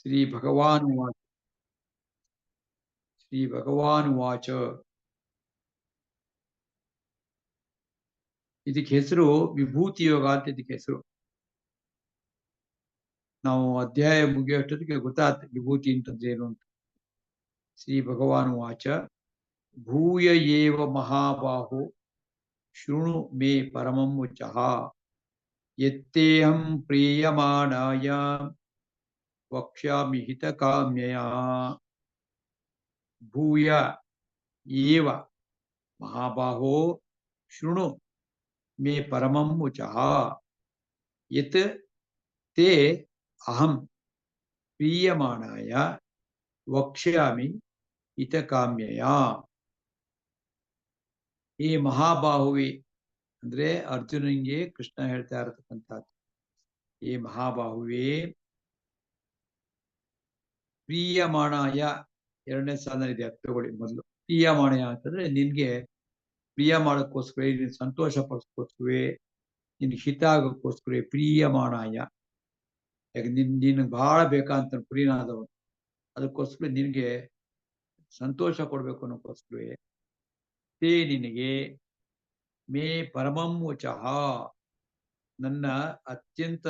ಶ್ರೀಭಗವಾನುವಾಚ ಶ್ರೀಭಗವಾನುವಾಚ ಇದಕ್ಕೆ ಹೆಸರು ವಿಭೂತಿ ಯೋಗ ಅಂತ ಇದಕ್ಕೆ ಹೆಸರು. ನಾವು ಅಧ್ಯಾಯ ಮುಗಿಯೋಷ್ಟೊತ್ತಿಗೆ ಗೊತ್ತಾಗ್ತದೆ ವಿಭೂತಿ ಅಂತಂದ್ರೆ ಏನು ಅಂತ. ಶ್ರೀ ಭಗವಾನುವಾಚ ಭೂಯ ಏವ ಮಹಾಬಾಹೋ ಶೃಣು ಮೇ ಪರಮಂ ವಚಃ ಯತ್ತೇಹಂ ಪ್ರೀಯಮಾಣಾಯ ವಕ್ಷ್ಯಾಮಿ ಹಿತಕಾಮ್ಯಯ. ಭೂಯ ಏವ ಮಹಾಬಾಹೋ ಶೃಣು ಮೇ ಪರಮಂ ವಚಃ ಯತ್ ತೇ ಅಹಂ ಪ್ರೀಯಮಾಣಾಯ ವಕ್ಷ್ಯಾಮಿ ಹಿತಕಾಮ್ಯಯ. ಈ ಮಹಾಬಾಹುವಿ ಅಂದ್ರೆ ಅರ್ಜುನನಿಗೆ ಕೃಷ್ಣ ಹೇಳ್ತಾ ಇರತಕ್ಕಂಥದ್ದು. ಈ ಮಹಾಬಾಹುವೇ ಪ್ರೀಯಮಾಣಾಯ ಎರಡನೇ ಸಾಧನ ಇದೆ, ತಗೊಳ್ಳಿ ಮೊದಲು. ಪ್ರೀಯಮಾಣಯ ಅಂತಂದ್ರೆ ನಿನ್ಗೆ ಪ್ರಿಯ ಮಾಡೋಕ್ಕೋಸ್ಕರ, ನಿನ್ ಸಂತೋಷ ಪಡಿಸ್ಕೋಸ್ಕರವೇ, ನಿನ್ಗೆ ಹಿತ ಆಗೋಕ್ಕೋಸ್ಕರ ಪ್ರೀಯಮಾಣಾಯ. ಯಾಕೆ ನಿನ್ಗೆ ಬಹಳ ಬೇಕಂತ ಪ್ರಿಯನಾದವನು, ಅದಕ್ಕೋಸ್ಕರ ನಿನ್ಗೆ ಸಂತೋಷ ಕೊಡ್ಬೇಕು ಅನ್ನೋಕ್ಕೋಸ್ಕರವೇ ತೇ ನಿನಗೆ ಮೇ ಪರಮಂ ವಚಃ ನನ್ನ ಅತ್ಯಂತ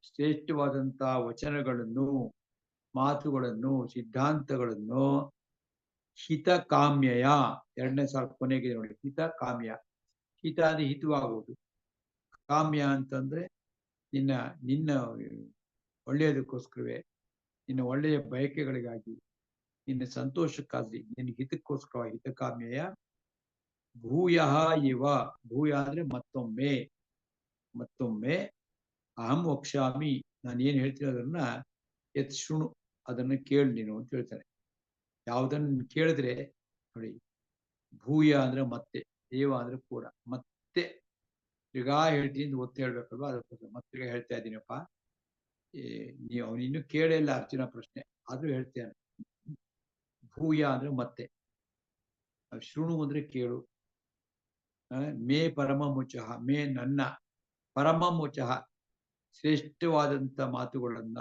ಶ್ರೇಷ್ಠವಾದಂತಹ ವಚನಗಳನ್ನು, ಮಾತುಗಳನ್ನು, ಸಿದ್ಧಾಂತಗಳನ್ನು ಹಿತ ಕಾಮ್ಯಯ, ಎರಡನೇ ಸಾಲ ಕೊನೆಗೆ ನೋಡಿ, ಹಿತ ಕಾಮ್ಯ. ಹಿತ ಅಂದ್ರೆ ಹಿತವಾಗುವುದು, ಕಾಮ್ಯ ಅಂತಂದ್ರೆ ನಿನ್ನ ನಿನ್ನ ಒಳ್ಳೆಯದಕ್ಕೋಸ್ಕರವೇ, ನಿನ್ನ ಒಳ್ಳೆಯ ಬಯಕೆಗಳಿಗಾಗಿ, ನಿನ್ನ ಸಂತೋಷಕ್ಕಾಗಿ, ನಿನ್ನ ಹಿತಕ್ಕೋಸ್ಕರ ಹಿತಕಾಮ್ಯಯ. ಭೂಯ ಇವ, ಭೂಯ ಅಂದ್ರೆ ಮತ್ತೊಮ್ಮೆ, ಮತ್ತೊಮ್ಮೆ ಅಹಂ ವಕ್ಷ್ಯಾಮಿ, ನಾನು ಏನ್ ಹೇಳ್ತೀನಿ ಅದನ್ನ ಯತ್ ಶೃಣು, ಅದನ್ನ ಕೇಳಿ ನೀನು ಅಂತ ಹೇಳ್ತಾನೆ. ಯಾವುದನ್ನ ಕೇಳಿದ್ರೆ ನೋಡಿ, ಭೂಯ ಅಂದ್ರೆ ಮತ್ತೆ, ದೇವ ಅಂದ್ರೆ ಕೂಡ, ಮತ್ತೆ ಈಗ ಹೇಳ್ತೀನಿ ಒತ್ತು ಹೇಳ್ಬೇಕಲ್ವಾ, ಅದಕ್ಕೋಸ್ಕರ ಮತ್ತೆ ಹೇಳ್ತಾ ಇದ್ದೀನಪ್ಪ. ನೀವು ಅವನಿನ್ನೂ ಕೇಳಿಲ್ಲ ಅರ್ಜುನ ಪ್ರಶ್ನೆ, ಆದ್ರೂ ಹೇಳ್ತೇನೆ. ಭೂಯ ಅಂದ್ರೆ ಮತ್ತೆ, ಶೃಣು ಅಂದ್ರೆ ಕೇಳು. ಮೇ ಪರಮಂ ವಚಃ, ಮೇ ನನ್ನ, ಪರಮಂ ವಚಃ ಶ್ರೇಷ್ಠವಾದಂತ ಮಾತುಗಳನ್ನ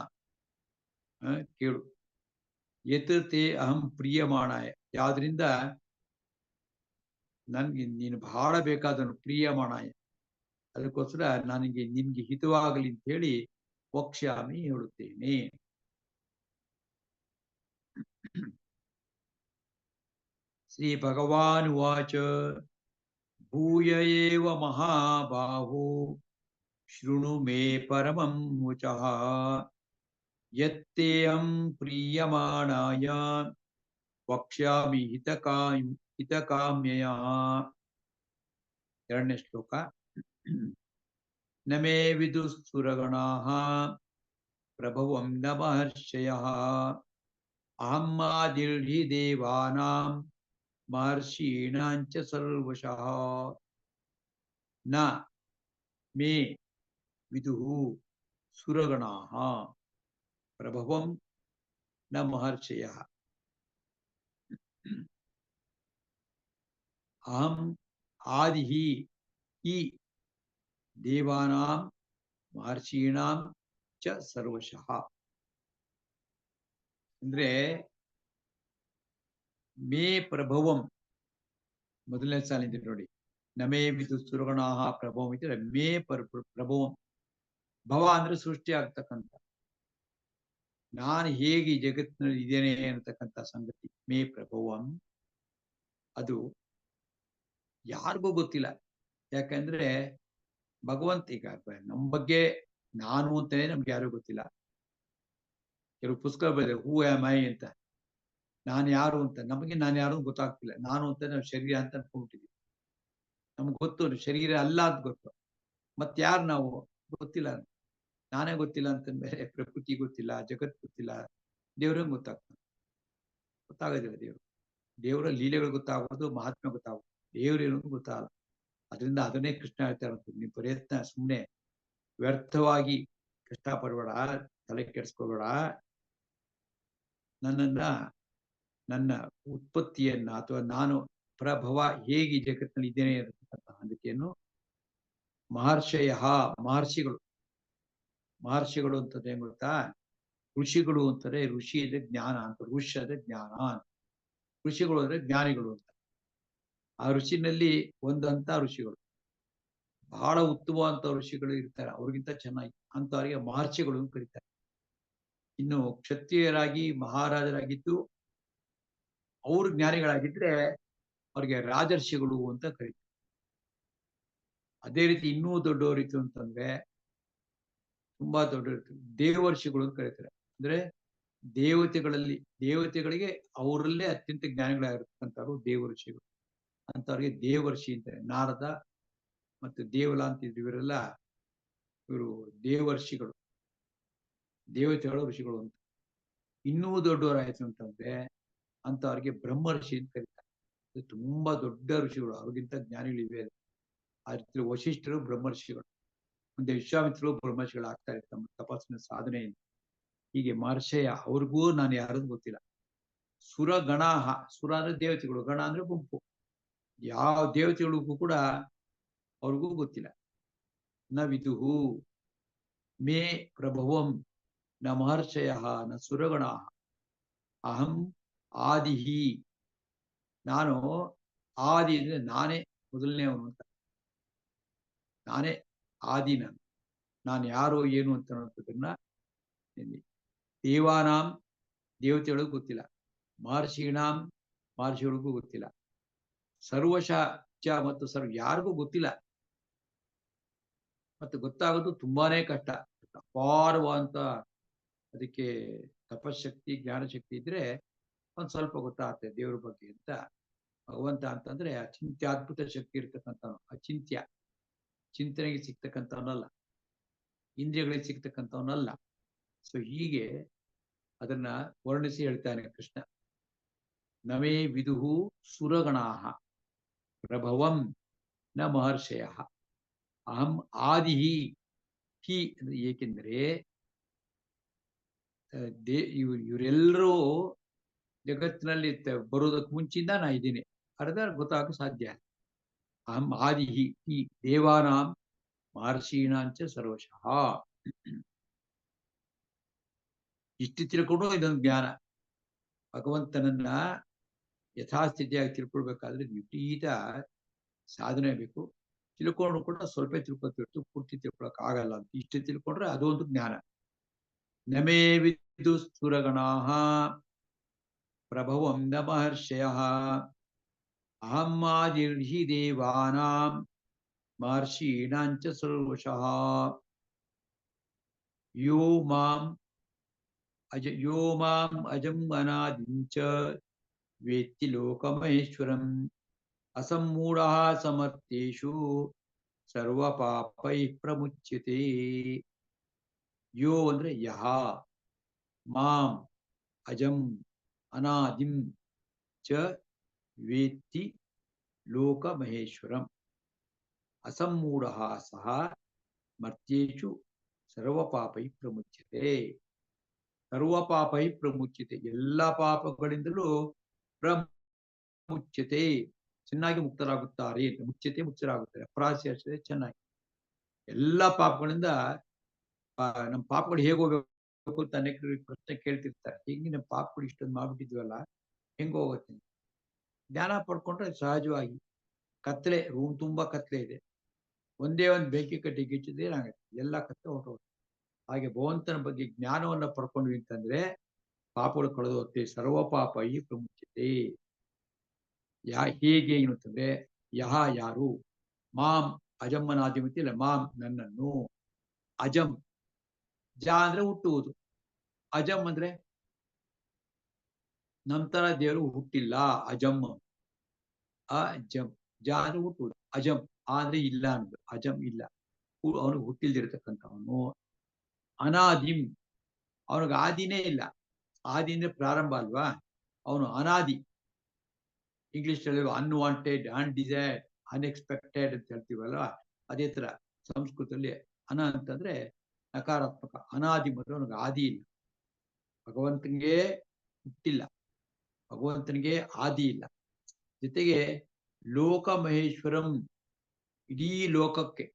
ಕೇಳು. ಯತ್ ತೇ ಅಹಂ ಪ್ರಿಯಮಾಣಾಯ, ಯಾವ್ದ್ರಿಂದ ನನ್ಗೆ ನೀನು ಬಹಳ ಬೇಕಾದನು, ಪ್ರಿಯಮಾಣಾಯ, ಅದಕ್ಕೋಸ್ಕರ ನನಗೆ ನಿನ್ಗೆ ಹಿತವಾಗಲಿ ಅಂತ ಹೇಳಿ ವಕ್ಷ್ಯಾಮಿ ಹೇಳುತ್ತೇನೆ. ಶ್ರೀ ಭಗವಾನ್ ವಾಚ ಭೂಯ ಏವ ಮಹಾಬಾಹೋ ಶೃಣು ಮೇ ಪರಮಂ ವಚಃ ಯತ್ತೇಹಂ ಪ್ರೀಯಮಾಣಾಯ ವಕ್ಷ್ಯಾಮಿ ಹಿತಕಾಮ್ಯಯ. ಎರಡನೇ ಶ್ಲೋಕ. ನ ಮೇ ವಿದುಃಸುರಗಣಾಃ ಪ್ರಭವಂ ನ ಮಹರ್ಷಯಃ ಅಹಂ ಆದಿರ್ಹಿ ದೇವಾನಾಂ ಮಹರ್ಷೀಣಾಂ ಚ ಸರ್ವಶಃ. ನ ಮೇ ವಿದುಃ ಸುರಗಣಾಃ ಪ್ರಭವಂ ನ ಮಹರ್ಷಯಃ ಅಹಂ ಆದಿಃ ಹಿ ದೇವಾನಾಂ ಮಹರ್ಷೀಣಾಂ ಚ ಸರ್ವಶಃ. ಅಂದ್ರೆ ಮೇ ಪ್ರಭವಂ ಮೊದಲನೇ ಸಾಲಿದೆ ನೋಡಿ, ನಮೇ ವಿದು ಸುರಗಣಾಃ ಪ್ರಭವಂ ಇದ್ರೆ ಮೇ ಪ್ರಭವಂ. ಭವ ಅಂದ್ರೆ ಸೃಷ್ಟಿ ಆಗ್ತಕ್ಕಂಥ, ನಾನು ಹೇಗೆ ಜಗತ್ತಿನಲ್ಲಿ ಇದ್ದೇನೆ ಅನ್ನತಕ್ಕಂಥ ಸಂಗತಿ. ಮೇ ಪ್ರಭವಂ ಅದು ಯಾರಿಗೂ ಗೊತ್ತಿಲ್ಲ. ಯಾಕಂದ್ರೆ ಭಗವಂತ, ಈಗ ನಮ್ಮ ಬಗ್ಗೆ ನಾನು ಅಂತಾನೆ ನಮ್ಗೆ ಯಾರಿಗೂ ಗೊತ್ತಿಲ್ಲ. ಕೆಲವು ಪುಸ್ತಕ ಬರೆದಿದೆ ಹೂ ಆಮ್ ಐ ಅಂತ, ನಾನು ಯಾರು ಅಂತ. ನಮಗೆ ನಾನು ಯಾರು ಗೊತ್ತಾಗ್ತಿಲ್ಲ. ನಾನು ಅಂತ ನಾವು ಶರೀರ ಅಂತ ಅನ್ಕೊಂಡ್ಬಿಟ್ಟಿದ್ವಿ. ನಮ್ಗೆ ಗೊತ್ತು ಶರೀರ ಅಲ್ಲ ಅಂತ ಗೊತ್ತು, ಮತ್ತೆ ಯಾರು ನಾವು ಗೊತ್ತಿಲ್ಲ. ನಾನೇ ಗೊತ್ತಿಲ್ಲ ಅಂತಂದ್ರೆ ಪ್ರಕೃತಿ ಗೊತ್ತಿಲ್ಲ, ಜಗತ್ ಗೊತ್ತಿಲ್ಲ, ದೇವ್ರಂಗೆ ಗೊತ್ತಾಗೋದಿಲ್ಲ. ದೇವರ ಲೀಲೆಗಳು ಗೊತ್ತಾಗೋದು, ಮಹಾತ್ಮೆ ಗೊತ್ತಾಗೋದು, ದೇವ್ರೇನು ಗೊತ್ತಾಗಲ್ಲ. ಅದರಿಂದ ಅದನ್ನೇ ಕೃಷ್ಣ ಹೇಳ್ತಾ ಇರೋದು, ನಿಮ್ಮ ಪ್ರಯತ್ನ ಸುಮ್ಮನೆ ವ್ಯರ್ಥವಾಗಿ ಕಷ್ಟಪಡಬೇಡ, ತಲೆ ಕೆಡಿಸ್ಕೋಬೇಡ. ನನ್ನ ಉತ್ಪತ್ತಿಯನ್ನ ಅಥವಾ ನಾನು ಪ್ರಭವ ಹೇಗೆ ಜಗತ್ತಿನಲ್ಲಿ ಇದ್ದೇನೆ ಅನ್ನತಕ್ಕಂಥ ಅದಕ್ಕೆಯನ್ನು ಮಹರ್ಷಯ, ಮಹರ್ಷಿಗಳು ಅಂತಂದ್ರೆ ಏನ್ ಗೊತ್ತಾ, ಋಷಿಗಳು ಅಂತಾರೆ, ಋಷಿ ಅಂದ್ರೆ ಜ್ಞಾನ ಅಂತ, ಋಷಿ ಅಂದ್ರೆ ಜ್ಞಾನ ಅಂತ, ಋಷಿಗಳು ಅಂದ್ರೆ ಜ್ಞಾನಿಗಳು ಅಂತ. ಆ ಋಷಿನಲ್ಲಿ ಒಂದಂತ ಋಷಿಗಳು, ಬಹಳ ಉತ್ತಮವಂತ ಋಷಿಗಳು ಇರ್ತಾರೆ, ಅವ್ರಿಗಿಂತ ಚೆನ್ನಾಗಿ ಅಂತವರಿಗೆ ಮಹರ್ಷಿಗಳು ಅಂತ ಕರೀತಾರೆ. ಇನ್ನು ಕ್ಷತ್ರಿಯರಾಗಿ ಮಹಾರಾಜರಾಗಿದ್ದು ಅವರು ಜ್ಞಾನಿಗಳಾಗಿದ್ರೆ ಅವ್ರಿಗೆ ರಾಜರ್ಷಿಗಳು ಅಂತ ಕರೀತಾರೆ. ಅದೇ ರೀತಿ ಇನ್ನೂ ದೊಡ್ಡವರಿತ್ತು ಅಂತಂದ್ರೆ, ತುಂಬಾ ದೊಡ್ಡವರಿತ್ತು, ದೇವರ್ಷಿಗಳು ಅಂತ ಕರೀತಾರೆ. ಅಂದ್ರೆ ದೇವತೆಗಳಿಗೆ ಅವರಲ್ಲೇ ಅತ್ಯಂತ ಜ್ಞಾನಿಗಳಾಗಿರ್ತಕ್ಕಂಥವ್ರು ದೇವರ್ಷಿಗಳು. ಅಂತವ್ರಿಗೆ ದೇವರ್ಷಿ ಅಂತಾರೆ. ನಾರದ ಮತ್ತು ದೇವಲ ಅಂತಿದ್ರು, ಇವರು ದೇವರ್ಷಿಗಳು, ದೇವತೆಗಳು ಋಷಿಗಳು ಅಂತ. ಇನ್ನೂ ದೊಡ್ಡವರಾಯ್ತು ಅಂತಂದ್ರೆ ಅಂತವ್ರಿಗೆ ಬ್ರಹ್ಮರ್ಷಿ ಅಂತ ಕರೀತಾರೆ. ತುಂಬಾ ದೊಡ್ಡ ಋಷಿಗಳು, ಅವ್ರಿಗಿಂತ ಜ್ಞಾನಿಗಳಿವೆ. ಆ ರೀತಿ ವಶಿಷ್ಠರು ಬ್ರಹ್ಮರ್ಷಿಗಳು, ಮುಂದೆ ವಿಶ್ವಾಮಿತ್ರರು ಬ್ರಹ್ಮರ್ಷಿಗಳು ಆಗ್ತಾರೆ ತಮ್ಮ ತಪಸ್ಸಿನ ಸಾಧನೆಯಿಂದ. ಹೀಗೆ ಮಹರ್ಷಯ ಅವ್ರಿಗೂ ನಾನು ಯಾರದು ಗೊತ್ತಿಲ್ಲ. ಸುರ ಗಣಾಹ, ಸುರ ಅಂದ್ರೆ ದೇವತೆಗಳು, ಗಣ ಅಂದ್ರೆ ಗುಂಪು, ಯಾವ ದೇವತೆಗಳಿಗೂ ಕೂಡ ಅವ್ರಿಗೂ ಗೊತ್ತಿಲ್ಲ. ನ ವಿದುಹು ಮೇ ಪ್ರಭವಂ ನ ಮಹರ್ಷಯ ನ ಸುರಗಣ ಅಹಂ ಆದಿಹಿ. ನಾನು ಆದಿ ಅಂದ್ರೆ ನಾನೇ ಮೊದಲನೇವನು ಅಂತ, ನಾನೇ ಆದಿ. ನಾನು ಯಾರು ಏನು ಅಂತ ಅನ್ನೋದನ್ನ ದೇವಾನಾಂ ದೇವತೆಗಳಿಗೂ ಗೊತ್ತಿಲ್ಲ, ಮಹರ್ಷಿಗಳಿಗೂ ಗೊತ್ತಿಲ್ಲ, ಸರ್ವಶಃ ಚ ಮತ್ತು ಯಾರಿಗೂ ಗೊತ್ತಿಲ್ಲ. ಮತ್ತು ಗೊತ್ತಾಗೋದು ತುಂಬಾನೇ ಕಷ್ಟ. ಅಪಾರವಾದಂತ ಅದಕ್ಕೆ ತಪಶಕ್ತಿ ಜ್ಞಾನಶಕ್ತಿ ಇದ್ರೆ ಒಂದ್ ಸ್ವಲ್ಪ ಗೊತ್ತಾಗುತ್ತೆ ದೇವ್ರ ಬಗ್ಗೆ ಅಂತ. ಭಗವಂತ ಅಂತಂದ್ರೆ ಅಚಿಂತ್ಯಾದ್ಭುತ ಶಕ್ತಿ ಇರ್ತಕ್ಕಂಥವನು, ಅಚಿಂತ್ಯ, ಚಿಂತನೆಗೆ ಸಿಗ್ತಕ್ಕಂಥವನಲ್ಲ, ಇಂದ್ರಿಯಗಳಿಗೆ ಸಿಗ್ತಕ್ಕಂಥವನಲ್ಲ. ಸೊ ಹೀಗೆ ಅದನ್ನ ವರ್ಣಿಸಿ ಹೇಳ್ತಾನೆ ಕೃಷ್ಣ. ನಮೇ ವಿದುಹು ಸುರಗಣಾಹ ಪ್ರಭವಂ ನ ಮಹರ್ಷಯ ಅಹಂ ಆದಿಹಿ ಹಿ. ಅಂದ್ರೆ ಏಕೆಂದ್ರೆ ಇವರೆಲ್ಲರೂ ಜಗತ್ತಿನಲ್ಲಿ ಬರೋದಕ್ಕೆ ಮುಂಚಿಂದ ನಾ ಇದ್ದೀನಿ, ಅರ್ಧ ಗೊತ್ತಾಗ ಸಾಧ್ಯ. ಅಹಂ ಆದಿಹಿ ಹಿ ದೇವಾನಾಂ ಮಹರ್ಷೀಣಾಂಚ ಸರ್ವಶಃ. ಇಷ್ಟು ತಿಳ್ಕೊಂಡು ಇದೊಂದು ಜ್ಞಾನ. ಭಗವಂತನನ್ನ ಯಥಾಸ್ಥಿತಿಯಾಗಿ ತಿಳ್ಕೊಳ್ಬೇಕಾದ್ರೆ ವಿಪರೀತ ಸಾಧನೆ ಬೇಕು. ತಿಳ್ಕೊಂಡು ಕೂಡ ಸ್ವಲ್ಪ ತಿಳ್ಕೊತಿರ್ತು, ಪೂರ್ತಿ ತಿಳ್ಕೊಳಕ್ ಆಗಲ್ಲ ಅಂತ. ಇಷ್ಟು ತಿಳ್ಕೊಂಡ್ರೆ ಅದೊಂದು ಜ್ಞಾನ. ನಮೇ ವಿದು ಸುರಗಣಾಃ ಪ್ರಭವಂ ನ ಮಹರ್ಷಯಃ ಅಹಂ ಆದಿರ್ಹಿ ದೇವಾನಾಂ ಮಹರ್ಷೀಣಾಂಚ ಸರ್ವಶಃ. ಯೋ ಮಾಂ ಅಜಂ ಅನಾದಿಂ ಚ ವೇತ್ತಿ ಲೋಕಮಹೇಶ್ವರಂ ಅಸಮ್ಮೂಢಃ ಸಮರ್ಥೇಷು ಸರ್ವಪಾಪೈಃ ಪ್ರಮುಚ್ಯತೆ. ಯೋ ಅಂದ್ರೆ ಯಹ, ಮಾಂ ಅಜಂ ಅನಾದಿಂ ಚ ವೇತ್ತಿ ಲೋಕಮಹೇಶ್ವರಂ ಅಸಮ್ಮೂಢಃ ಸಹ ಮರ್ತ್ಯೇಷು ಸರ್ವಪಾಪೈಃ ಪ್ರಮುಚ್ಯತೆ. ಸರ್ವಪಾಪೈಃ ಪ್ರಮುಚ್ಯತೆ, ಎಲ್ಲ ಪಾಪಗಳಿಂದಲೂ ಪ್ರಮುಚ್ಯತೆ, ಚೆನ್ನಾಗಿ ಮುಕ್ತರಾಗುತ್ತಾರೆ. ಮುಚ್ಯತೆ ಮುಕ್ತರಾಗುತ್ತಾರೆ, ಅಪರಾಧ ಚೆನ್ನಾಗಿ ಎಲ್ಲ ಪಾಪಗಳಿಂದ. ನಮ್ಮ ಪಾಪಗಳು ಹೇಗೆ ಹೋಗ್ಬೇಕು ಅಂತ ಅನೇಕ ಪ್ರಶ್ನೆ ಕೇಳ್ತಿರ್ತಾರೆ. ಹಿಂಗೆ ನಮ್ಮ ಪಾಪಗಳು ಇಷ್ಟೊಂದು ಮಾಡ್ಬಿಟ್ಟಿದ್ವಲ್ಲ, ಹೆಂಗ ಹೋಗುತ್ತೆ? ಜ್ಞಾನ ಪಡ್ಕೊಂಡ್ರೆ ಸಹಜವಾಗಿ. ಕತ್ಲೆ, ರೂಮ್ ತುಂಬಾ ಕತ್ಲೆ ಇದೆ, ಒಂದೇ ಒಂದು ಬೆಂಕಿ ಕಟ್ಟಿ ಗಿಚ್ಚಿದ್ರೆ ಏನಾಗುತ್ತೆ? ಎಲ್ಲ ಕತ್ಲೆ ಹೊರಟೋಗುತ್ತೆ. ಹಾಗೆ ಭಗವಂತನ ಬಗ್ಗೆ ಜ್ಞಾನವನ್ನ ಪಡ್ಕೊಂಡ್ವಿ ಅಂತಂದ್ರೆ ಪಾಪಗಳು ಕಳೆದು ಹೋಗುತ್ತೆ. ಸರ್ವ ಪಾಪ ಈ ಪ್ರಮುಖತೆ. ಹೇಗೆ ಏನಂತಂದ್ರೆ ಯಹ ಯಾರು, ಮಾಂ ಅಜಮ್ಮನಾದಿಮತಿ ಇಲ್ಲ, ಮಾಂ ನನ್ನನ್ನು, ಅಜಂ ಜ ಅಂದ್ರೆ ಹುಟ್ಟುವುದು, ಅಜಂ ಅಂದ್ರೆ ನಂತರ ದೇವರು ಹುಟ್ಟಿಲ್ಲ, ಅಜಂ ಅಜಂ. ಜ ಅಂದ್ರೆ ಹುಟ್ಟುವುದು, ಅಜಂ ಆದ್ರೆ ಇಲ್ಲ ಅನ್ನೋದು, ಅಜಂ ಇಲ್ಲ, ಅವನು ಹುಟ್ಟಿಲ್ದಿರತಕ್ಕಂಥವನು. ಅನಾದಿಂ, ಅವನಿಗೆ ಆದಿನೇ ಇಲ್ಲ. ಆದಿ ಅಂದ್ರೆ ಪ್ರಾರಂಭ ಅಲ್ವಾ, ಅವನು ಅನಾದಿ. ಇಂಗ್ಲಿಷ್ ಅಲ್ಲಿ ಅನ್ವಾಂಟೆಡ್, ಅನ್ಡಿಸೈರ್ಡ್, ಅನ್ಎಕ್ಸ್ಪೆಕ್ಟೆಡ್ ಅಂತ ಹೇಳ್ತೀವಲ್ವಾ, ಅದೇ ತರ ಸಂಸ್ಕೃತದಲ್ಲಿ ಅನ ಅಂತಂದ್ರೆ ನಕಾರಾತ್ಮಕ. ಅನಾದಿ ಮತ್ತು ಅವನಿಗೆ ಆದಿ ಇಲ್ಲ. ಭಗವಂತನಿಗೆ ಹುಟ್ಟಿಲ್ಲ, ಭಗವಂತನಿಗೆ ಆದಿ ಇಲ್ಲ. ಜೊತೆಗೆ ಲೋಕ ಮಹೇಶ್ವರಂ, ಇಡೀ ಲೋಕಕ್ಕೆ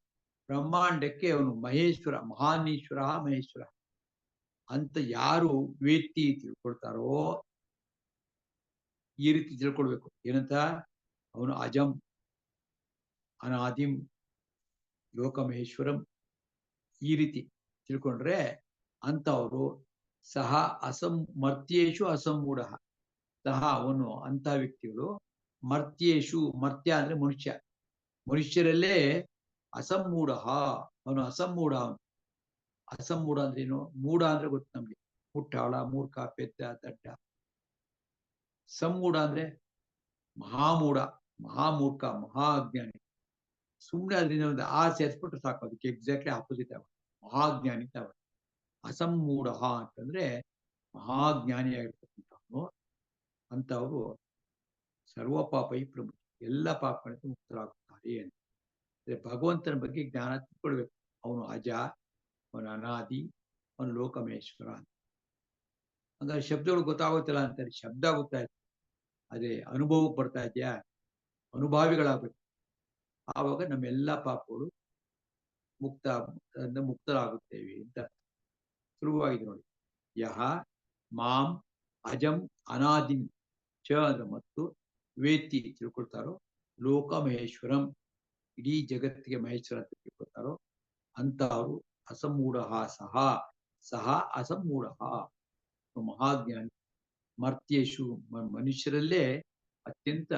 ಬ್ರಹ್ಮಾಂಡಕ್ಕೆ ಅವನು ಮಹೇಶ್ವರ, ಮಹಾನೀಶ್ವರ ಮಹೇಶ್ವರ. ಅಂತ ಯಾರು ವೇತ್ತಿ ತಿಳ್ಕೊಳ್ತಾರೋ, ಈ ರೀತಿ ತಿಳ್ಕೊಳ್ಬೇಕು. ಏನಂತ? ಅವನು ಅಜಂ, ಅನಾದಿಂ, ಲೋಕಮಹೇಶ್ವರಂ, ಈ ರೀತಿ ತಿಳ್ಕೊಂಡ್ರೆ ಅಂತವರು ಸಹ ಮರ್ತ್ಯೇಶು ಅಸಮ್ಮೂಢ. ಸಹ ಅವನು ಅಂತ ವ್ಯಕ್ತಿಗಳು ಮರ್ತ್ಯೇಶು, ಮರ್ತ್ಯ ಅಂದ್ರೆ ಮನುಷ್ಯ, ಮನುಷ್ಯರಲ್ಲೇ ಅಸಮ್ಮೂಢ, ಅವನು ಅಸಮ್ಮೂಢ. ಅಸಮ್ಮೂಢ ಅಂದ್ರೆ ಏನು? ಮೂಢ ಅಂದ್ರೆ ಗೊತ್ತು ನಮ್ಗೆ, ಮುಟ್ಟಾಳ, ಮೂರ್ಖ, ಪೆದ್ದ, ದಡ್ಡ. ಸಮ್ಮೂಢ ಅಂದ್ರೆ ಮಹಾಮೂಢ, ಮಹಾಮೂರ್ಖ, ಮಹಾ ಅಜ್ಞಾನಿ. ಸುಮ್ಮನೆ ಅದರಿಂದ ಒಂದು ಆ ಸೇರಿಸ್ಬಿಟ್ರೆ ಸಾಕು, ಅದಕ್ಕೆ ಎಕ್ಸಾಕ್ಟ್ಲಿ ಆಪೋಸಿಟ್ ಆಗ ಮಹಾಜ್ಞಾನಿ ಅಂತ. ಅಸಮ್ಮೂಢ ಅಂತಂದ್ರೆ ಮಹಾಜ್ಞಾನಿಯಾಗಿರ್ತಕ್ಕಂಥವ್ರು. ಅಂತವರು ಸರ್ವ ಪಾಪೈ ಪ್ರಮುಖ, ಎಲ್ಲ ಪಾಪಗಳಿಂದ ಮುಕ್ತರಾಗುತ್ತಾರೆ ಅಂತ. ಭಗವಂತನ ಬಗ್ಗೆ ಜ್ಞಾನ ತಿಳ್ಕೊಳ್ಬೇಕು. ಅವನು ಅಜ, ಅವನು ಅನಾದಿ, ಅವನು ಲೋಕಮೇಶ್ವರ ಅಂತ. ಹಂಗಾರೆ ಶಬ್ದಗಳು ಗೊತ್ತಾಗುತ್ತಿಲ್ಲ ಅಂತಾರೆ. ಶಬ್ದ ಗೊತ್ತಾಯ್ತು, ಅದೇ ಅನುಭವಕ್ಕೆ ಬರ್ತಾ ಇದೆಯಾ? ಅನುಭಾವಿಗಳಾಗಬೇಕು. ಆವಾಗ ನಮ್ಮೆಲ್ಲ ಪಾಪಗಳು ಮುಕ್ತರಾಗುತ್ತೇವೆ ಅಂತ. ಸುಲಭವಾಗಿದೆ ನೋಡಿ. ಯಹ ಮಾಂ ಅಜಂ ಅನಾದಿಂ ಚ ಅಂದ ಮತ್ತು ವೇತ್ತಿ ತಿಳ್ಕೊಳ್ತಾರೋ, ಲೋಕ ಮಹೇಶ್ವರಂ, ಇಡೀ ಜಗತ್ತಿಗೆ ಮಹೇಶ್ವರ ಅಂತ ತಿಳ್ಕೊಳ್ತಾರೋ ಅಂತವರು ಅಸಮ್ಮೂಢ ಸಹ, ಸಹ ಅಸಮ್ಮೂಢ, ಮಹಾಜ್ಞಾನಿ. ಮರ್ತ್ಯೇಶು, ಮನುಷ್ಯರಲ್ಲೇ ಅತ್ಯಂತ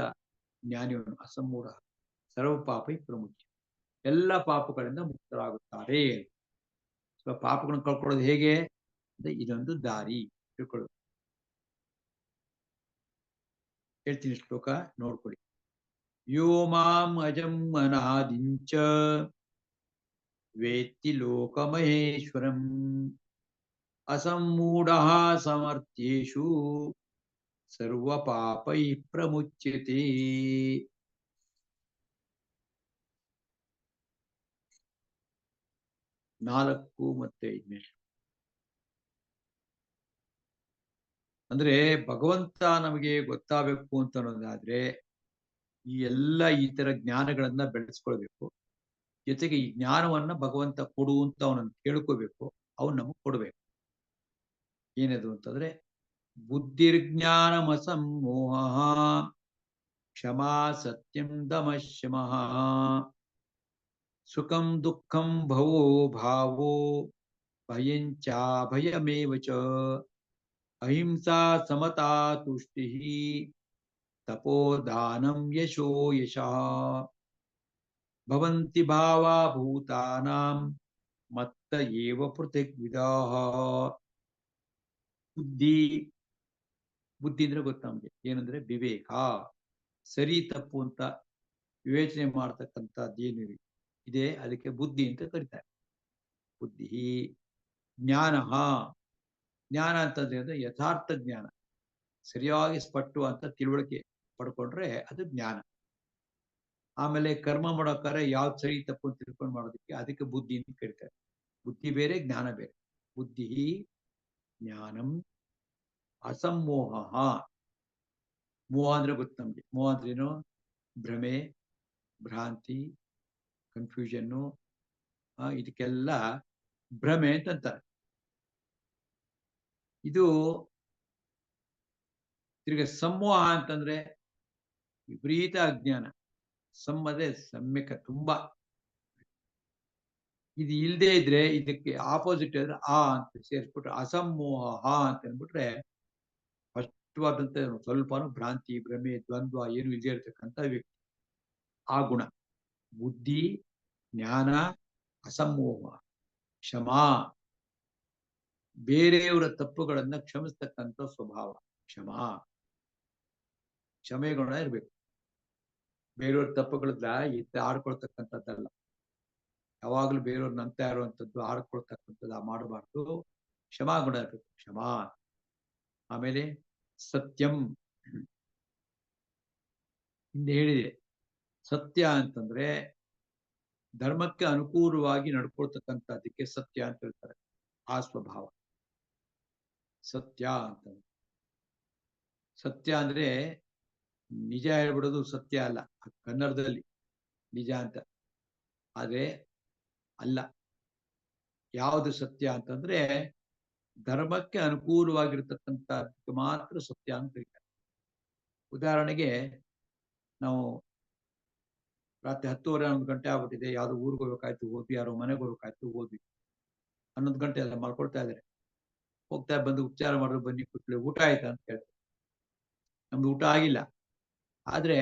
ಜ್ಞಾನಿಯವನು ಅಸಮ್ಮೂಢ, ಸರ್ವ ಪಾಪೈ ಪ್ರಮುಖ, ಎಲ್ಲ ಪಾಪಗಳಿಂದ ಮುಕ್ತರಾಗುತ್ತಾರೆ. ಸೊ ಪಾಪಗಳನ್ನು ಕಳ್ಕೊಳ್ಳೋದು ಹೇಗೆ? ಇದೊಂದು ದಾರಿ ತಿಳ್ಕೊಳ್ಳೋದು. ಹೇಳ್ತೀನಿ ಶ್ಲೋಕ ನೋಡ್ಕೊಳ್ಳಿ. ಯೋ ಮಾಂ ಅಜಂ ಅನಾದಿಂಚ ವೇತ್ತಿ ಲೋಕಮಹೇಶ್ವರಂ ಅಸಮ್ಮೂಢ ಸಮರ್ಥ್ಯೇಷು ಸರ್ವ ಪಾಪೈ ಪ್ರಮುಚ್ಯತೆ. 4 ಮತ್ತು 5ನೇ. ಅಂದ್ರೆ ಭಗವಂತ ನಮಗೆ ಗೊತ್ತಾಗಬೇಕು ಅಂತ ಅನ್ನೋದಾದ್ರೆ ಈ ಎಲ್ಲ ಈ ತರ ಜ್ಞಾನಗಳನ್ನ ಬೆಳೆಸ್ಕೊಳ್ಬೇಕು. ಜೊತೆಗೆ ಈ ಜ್ಞಾನವನ್ನ ಭಗವಂತ ಕೊಡು ಅಂತ ಅವನನ್ನು ಕೇಳ್ಕೋಬೇಕು. ಅವನು ನಮಗ್ ಕೊಡ್ಬೇಕು. ಏನದು ಅಂತಂದ್ರೆ ಬುದ್ಧಿರ್ಜ್ಞಾನಮಸಮ್ಮೋಹ ಕ್ಷಮಾ ಸತ್ಯಂ ದಮಃ ಶಮಃ ಸುಖಂ ದುಃಖಂ ಭವೋ ಭಾವೋ ಭಯಂಚ ಭಯಮೇವ ಚ ಅಹಿಂಸಾ ಸಮತಾ ತುಷ್ಟಿ ತಪೋದಾನಂ ಯಶೋ ಯಶಃ ಭವಂತಿ ಭಾವಾ ಭೂತಾನಾಂ ಮತ್ತ ಏವ ಪೃಥಗ್ವಿದಾಃ. ಬುದ್ಧಿ, ಬುದ್ಧಿ ಅಂದ್ರೆ ಗೊತ್ತ ನಮ್ಗೆ ಏನಂದ್ರೆ ವಿವೇಕ, ಸರಿ ತಪ್ಪು ಅಂತ ವಿವೇಚನೆ ಮಾಡತಕ್ಕಂಥದ್ದೇನು ಇದೆ ಅದಕ್ಕೆ ಬುದ್ಧಿ ಅಂತ ಕರೀತಾರೆ. ಬುದ್ಧಿ. ಜ್ಞಾನ, ಜ್ಞಾನ ಅಂತಂದ್ರೆ ಯಥಾರ್ಥ ಜ್ಞಾನ, ಸರಿಯಾಗಿ ಸ್ಪಷ್ಟವಾದ ತಿಳುವಳಿಕೆ ಪಡ್ಕೊಂಡ್ರೆ ಅದು ಜ್ಞಾನ. ಆಮೇಲೆ ಕರ್ಮ ಮಾಡೋಕ್ಕಾರೆ ಯಾವ್ದು ಸರಿ ತಪ್ಪು ಅಂತ ತಿಳ್ಕೊಂಡು ಮಾಡೋದಕ್ಕೆ ಅದಕ್ಕೆ ಬುದ್ಧಿ ಅಂತ ಕರೀತಾರೆ. ಬುದ್ಧಿ ಬೇರೆ, ಜ್ಞಾನ ಬೇರೆ. ಬುದ್ಧಿ ಜ್ಞಾನಂ ಅಸಮ್ಮೋಹ. ಮೋಹ ಅಂದ್ರೆ ಗೊತ್ತು ನಮ್ಗೆ. ಮೋಹ ಅಂದ್ರೇನು? ಭ್ರಮೆ, ಭ್ರಾಂತಿ, ಕನ್ಫ್ಯೂಷನ್ನು, ಇದಕ್ಕೆಲ್ಲ ಭ್ರಮೆ ಅಂತಂತಾರೆ. ಇದು ತಿರ್ಗ ಸಮೋಹ ಅಂತಂದ್ರೆ ವಿಪರೀತ ಅಜ್ಞಾನ. ಸಮ್ಮದೆ ಸಮ್ಯಕ, ತುಂಬಾ. ಇದು ಇಲ್ಲದೆ ಇದ್ರೆ ಇದಕ್ಕೆ ಆಪೋಸಿಟ್ ಅಂದ್ರೆ ಆ ಅಂತ ಸೇರಿಸ್ಬಿಟ್ರೆ ಅಸಮ್ಮೋಹ ಅಂತ ಅಂದ್ಬಿಟ್ರೆ ಸ್ಪಷ್ಟವಾದಂತ ಸ್ವಲ್ಪನೂ ಭ್ರಾಂತಿ, ಭ್ರಮೆ, ದ್ವಂದ್ವ ಏನು ಇಲ್ಲದೆ ಇರತಕ್ಕಂಥ ವ್ಯಕ್ತಿ. ಆ ಗುಣ ಬುದ್ಧಿ, ಜ್ಞಾನ, ಅಸಮ್ಮೋಹ, ಕ್ಷಮಾ, ಬೇರೆಯವರ ತಪ್ಪುಗಳನ್ನ ಕ್ಷಮಿಸ್ತಕ್ಕಂಥ ಸ್ವಭಾವ, ಕ್ಷಮಾ, ಕ್ಷಮೆ ಗುಣ ಇರ್ಬೇಕು. ಬೇರೆಯವ್ರ ತಪ್ಪುಗಳನ್ನ ಆಡ್ಕೊಳ್ತಕ್ಕಂಥದ್ದಲ್ಲ. ಯಾವಾಗ್ಲೂ ಬೇರೆಯವ್ರ ನಂತ ಇರುವಂತದ್ದು ಆಡ್ಕೊಳ್ತಕ್ಕಂಥದ್ದು ಮಾಡಬಾರ್ದು. ಕ್ಷಮಾ ಗುಣ ಇರ್ಬೇಕು, ಕ್ಷಮಾ. ಆಮೇಲೆ ಸತ್ಯಂ, ಹಿಂದೆ ಹೇಳಿದೆ. ಸತ್ಯ ಅಂತಂದ್ರೆ ಧರ್ಮಕ್ಕೆ ಅನುಕೂಲವಾಗಿ ನಡ್ಕೊಳ್ತಕ್ಕಂಥದ್ದಕ್ಕೆ ಸತ್ಯ ಅಂತ ಹೇಳ್ತಾರೆ. ಆ ಸ್ವಭಾವ ಸತ್ಯ ಅಂತ. ಸತ್ಯ ಅಂದ್ರೆ ನಿಜ ಹೇಳ್ಬಿಡೋದು ಸತ್ಯ ಅಲ್ಲ, ಕನ್ನಡದಲ್ಲಿ ನಿಜ ಅಂತ. ಆದ್ರೆ ಅಲ್ಲ. ಯಾವುದು ಸತ್ಯ ಅಂತಂದ್ರೆ ಧರ್ಮಕ್ಕೆ ಅನುಕೂಲವಾಗಿರ್ತಕ್ಕಂಥದ್ದಕ್ಕೆ ಮಾತ್ರ ಸತ್ಯ ಅಂತ ಕರೀತಾರೆ. ಉದಾಹರಣೆಗೆ ನಾವು ರಾತ್ರಿ 10:30 11 ಗಂಟೆ ಆಗ್ಬಿಟ್ಟಿದೆ, ಯಾವ್ದೋ ಊರಿಗೆ ಹೋಗ್ಬೇಕಾಯ್ತು ಹೋದ್ವಿ, ಯಾರೋ ಮನೆಗೆ ಹೋಗ್ಬೇಕಾಯ್ತು ಹೋದ್ವಿ. 11 ಗಂಟೆ ಎಲ್ಲ ಮಲ್ಕೊಳ್ತಾ ಇದಾರೆ. ಹೋಗ್ತಾ ಬಂದು ಉಪಚಾರ ಮಾಡಿದ್ರು, ಬನ್ನಿ ಕೂತ್ಕೊಳ್ಳಿ, ಊಟ ಆಯ್ತಾ ಅಂತ ಕೇಳ್ತಾರೆ. ನಮ್ದು ಊಟ ಆಗಿಲ್ಲ. ಆದ್ರೆ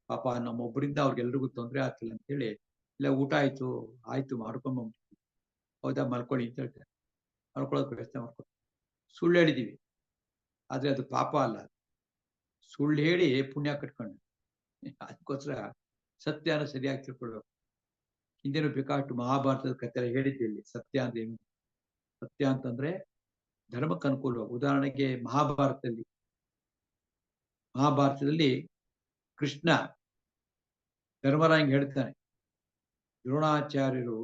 ಪಾಪ ನಮ್ಮೊಬ್ಬರಿಂದ ಅವ್ರಿಗೆಲ್ರಿಗೂ ತೊಂದರೆ ಆಗ್ತಿಲ್ಲ ಅಂತ ಹೇಳಿ, ಇಲ್ಲ ಊಟ ಆಯ್ತು, ಆಯ್ತು ಮಾಡ್ಕೊಂಡ್ಬಂದ್ಬಿಟ್ಟು, ಹೌದಾ ಮಲ್ಕೊಳ್ಳಿ ಅಂತ ಹೇಳ್ತಾರೆ. ಮಲ್ಕೊಳ್ಳೋಕೆ ವ್ಯವಸ್ಥೆ ಮಾಡ್ಕೊಡ್ತಾರೆ. ಸುಳ್ಳು ಹೇಳಿದೀವಿ, ಆದ್ರೆ ಅದು ಪಾಪ ಅಲ್ಲ. ಸುಳ್ಳು ಹೇಳಿ ಪುಣ್ಯ ಕಟ್ಕೊಂಡು, ಅದಕ್ಕೋಸ್ಕರ ಸತ್ಯನ ಸರಿಯಾಗಿ ತಿಳ್ಕೊಳ್ಬೇಕು. ಹಿಂದಿನ ಬೇಕಾಷ್ಟು ಮಹಾಭಾರತದ ಕಥೆ ಹೇಳಿದ್ದಲ್ಲಿ ಸತ್ಯ ಅಂದ್ರೆ ಏನು. ಸತ್ಯ ಅಂತಂದ್ರೆ ಧರ್ಮಕ್ಕೆ ಅನುಕೂಲವಾಗಿ. ಉದಾಹರಣೆಗೆ ಮಹಾಭಾರತದಲ್ಲಿ ಕೃಷ್ಣ ಧರ್ಮರಾಯಂಗೆ ಹೇಳ್ತಾನೆ, ದ್ರೋಣಾಚಾರ್ಯರು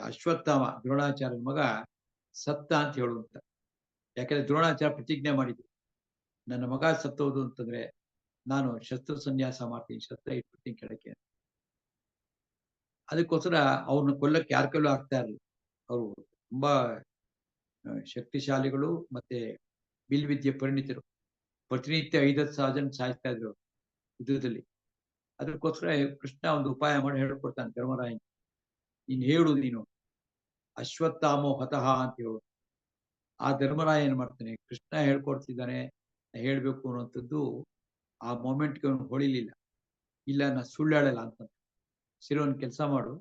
ಅಶ್ವತ್ಥಾಮ ದ್ರೋಣಾಚಾರ್ಯರ ಮಗ ಸತ್ತ ಅಂತ ಹೇಳುವಂತ. ಯಾಕಂದ್ರೆ ದ್ರೋಣಾಚಾರ್ಯ ಪ್ರತಿಜ್ಞೆ ಮಾಡಿದ್ರು, ನನ್ನ ಮಗ ಸತ್ತೋದು ಅಂತಂದ್ರೆ ನಾನು ಶಸ್ತ್ರ ಸನ್ಯಾಸ ಮಾಡ್ತೀನಿ, ಶಸ್ತ್ರ ಇಟ್ಬಿಡ್ತೀನಿ ಕೆಳಕ್ಕೆ. ಅದಕ್ಕೋಸ್ಕರ ಅವ್ರನ್ನ ಕೊಲ್ಲಕ್ಕೆ ಯಾರ ಕೈಲೂ ಆಗ್ತಾ ಇರಲಿಲ್ಲ. ಅವರು ತುಂಬಾ ಶಕ್ತಿಶಾಲಿಗಳು, ಮತ್ತೆ ಬಿಲ್ವಿದ್ಯೆ ಪರಿಣಿತರು. ಪ್ರತಿನಿತ್ಯ 5,000 ಜನ ಸಾಯ್ತಾ ಇದ್ರು ಯುದ್ಧದಲ್ಲಿ. ಅದಕ್ಕೋಸ್ಕರ ಕೃಷ್ಣ ಒಂದು ಉಪಾಯ ಮಾಡಿ ಹೇಳ್ಕೊಡ್ತಾನೆ ಧರ್ಮರಾಯನ್, ನೀನ್ ಹೇಳು, ನೀನು ಅಶ್ವತ್ಥಾಮೋ ಹತಃ ಅಂತ ಹೇಳು. ಆ ಧರ್ಮರಾಯ ಏನ್ ಮಾಡ್ತಾನೆ, ಕೃಷ್ಣ ಹೇಳ್ಕೊಡ್ತಿದ್ದಾನೆ ಹೇಳ್ಬೇಕು ಅನ್ನೋಂಥದ್ದು ಆ ಮೊಮೆಂಟ್ಗೆ ಅವನು ಹೊಳಿಲಿಲ್ಲ. ಇಲ್ಲ ನಾ ಸುಳ್ಳು ಹೇಳಲ್ಲ ಅಂತ. ಸರಿ ಒಂದು ಕೆಲಸ ಮಾಡು,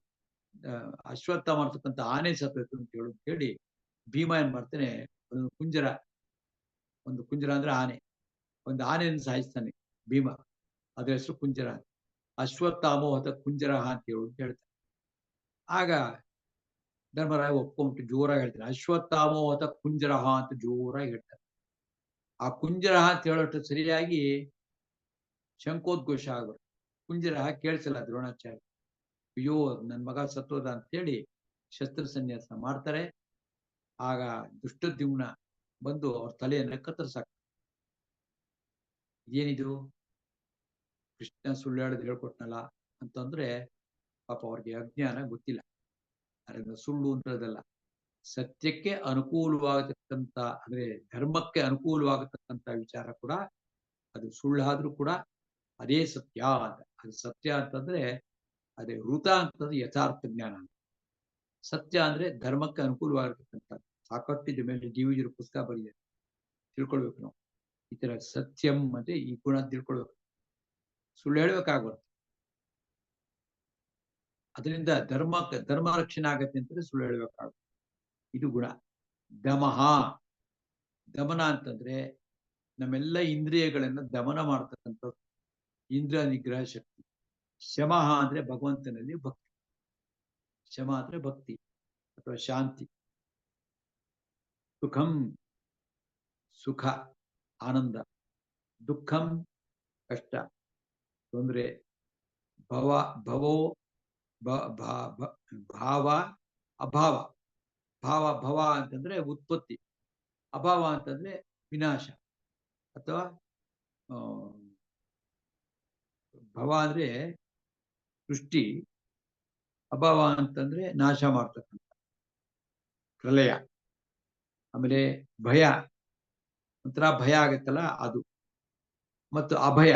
ಅಶ್ವತ್ಥಾಮ ಮಾಡ್ತಕ್ಕಂಥ ಆನೆ ಸತ್ತೋಯ್ತು ಅಂತ ಹೇಳು ಅಂತ ಹೇಳಿ ಭೀಮ ಏನ್ ಮಾಡ್ತಾನೆ, ಒಂದು ಕುಂಜರ ಅಂದ್ರೆ ಆನೆ, ಒಂದು ಆನೆಯನ್ನು ಸಾಯಿಸ್ತಾನೆ ಭೀಮ. ಅದ್ರ ಹೆಸರು ಕುಂಜರ. ಅಶ್ವತ್ಥಾಮೋ ಹತ ಕುಂಜರ ಅಂತ ಹೇಳು ಅಂತ ಹೇಳ್ತಾನೆ. ಆಗ ಧರ್ಮರಾಯ ಒಪ್ಕೊಂಬಿಟ್ಟು ಜೋರಾಗಿ ಹೇಳ್ತಾನೆ, ಅಶ್ವತ್ಥಾಮೋ ಹತ ಕುಂಜರ ಅಂತ ಜೋರಾಗಿ ಹೇಳ್ತಾನೆ. ಆ ಕುಂಜರ ಅಂತ ಹೇಳೋಷ್ಟು ಸರಿಯಾಗಿ ಶಂಕೋದ್ಘೋಷ ಆಗ್ಬಾರ್ದು. ಕುಂಜರ ಕೇಳಿಸಲ್ಲ ದ್ರೋಣಾಚಾರ್ಯ. ಅಯ್ಯೋ ನನ್ ಮಗ ಸತ್ತೋದ ಅಂತ ಹೇಳಿ ಶಸ್ತ್ರ ಸನ್ಯಾಸ ಮಾಡ್ತಾರೆ. ಆಗ ದುಷ್ಟದ್ಯುಮ್ನ ಬಂದು ಅವ್ರ ತಲೆಯನ್ನ ಕತ್ತರಿಸಾಕ. ಏನಿದು ಕೃಷ್ಣ ಸುಳ್ಳು ಹೇಳೋದು ಹೇಳ್ಕೊಟ್ನಲ್ಲ ಅಂತಂದ್ರೆ ಪಾಪ ಅವ್ರಿಗೆ ಅಜ್ಞಾನ ಗೊತ್ತಿಲ್ಲ. ಅದರಿಂದ ಸುಳ್ಳು ಅಂತದಲ್ಲ, ಸತ್ಯಕ್ಕೆ ಅನುಕೂಲವಾಗತಕ್ಕಂಥ ಅಂದ್ರೆ ಧರ್ಮಕ್ಕೆ ಅನುಕೂಲವಾಗತಕ್ಕಂಥ ವಿಚಾರ ಕೂಡ ಅದು ಸುಳ್ಳಾದ್ರೂ ಕೂಡ ಅದೇ ಸತ್ಯ ಅಂತ. ಅದು ಸತ್ಯ ಅಂತಂದ್ರೆ ಅದೇ ವೃತ ಅಂತಂದ್ರೆ ಯಥಾರ್ಥ ಜ್ಞಾನ ಅಂತ. ಸತ್ಯ ಅಂದ್ರೆ ಧರ್ಮಕ್ಕೆ ಅನುಕೂಲವಾಗಿರ್ತಕ್ಕಂಥ. ಸಾಕಷ್ಟು ಇದ್ರ ಮೇಲೆ ಡಿ.ವಿ.ಜಿ ಪುಸ್ತಕ ಬರೆದಿದೆ, ತಿಳ್ಕೊಳ್ಬೇಕು ನಾವು. ಈ ತರ ಸತ್ಯಂ ಮತ್ತೆ ಈ ಗುಣ ತಿಳ್ಕೊಳ್ಬೇಕು, ಸುಳ್ಳು ಹೇಳ್ಬೇಕಾಗ್ಬಾರ್ದು. ಅದರಿಂದ ಧರ್ಮ ರಕ್ಷಣೆ ಆಗತ್ತೆ ಅಂತಂದ್ರೆ ಸುಳ್ಳು ಹೇಳ್ಬೇಕಾಗುತ್ತೆ. ಇದು ಗುಣ. ದಮಃ, ದಮನ ಅಂತಂದ್ರೆ ನಮ್ಮೆಲ್ಲ ಇಂದ್ರಿಯಗಳನ್ನ ದಮನ ಮಾಡ್ತಕ್ಕಂಥ ಇಂದ್ರಿಯ ನಿಗ್ರಹ ಶಕ್ತಿ. ಶಮಃ ಅಂದ್ರೆ ಭಗವಂತನಲ್ಲಿ ಭಕ್ತಿ. ಶಮ ಅಂದ್ರೆ ಭಕ್ತಿ ಅಥವಾ ಶಾಂತಿ. ಸುಖಂ ಸುಖ ಆನಂದ, ದುಃಖಂ ಕಷ್ಟ ತೊಂದರೆ, ಭವೋ ಭಾವ ಅಭಾವ. ಭವ ಅಂತಂದ್ರೆ ಉತ್ಪತ್ತಿ, ಅಭಾವ ಅಂತಂದ್ರೆ ವಿನಾಶ ಅಥವಾ ಭವ ಅಂದ್ರೆ ಸೃಷ್ಟಿ, ಅಭಾವ ಅಂತಂದ್ರೆ ನಾಶ ಮಾಡ್ತಕ್ಕಂಥ ಪ್ರಲಯ. ಆಮೇಲೆ ಭಯ, ಒಂಥರ ಭಯ ಆಗತ್ತಲ್ಲ ಅದು, ಮತ್ತು ಅಭಯ.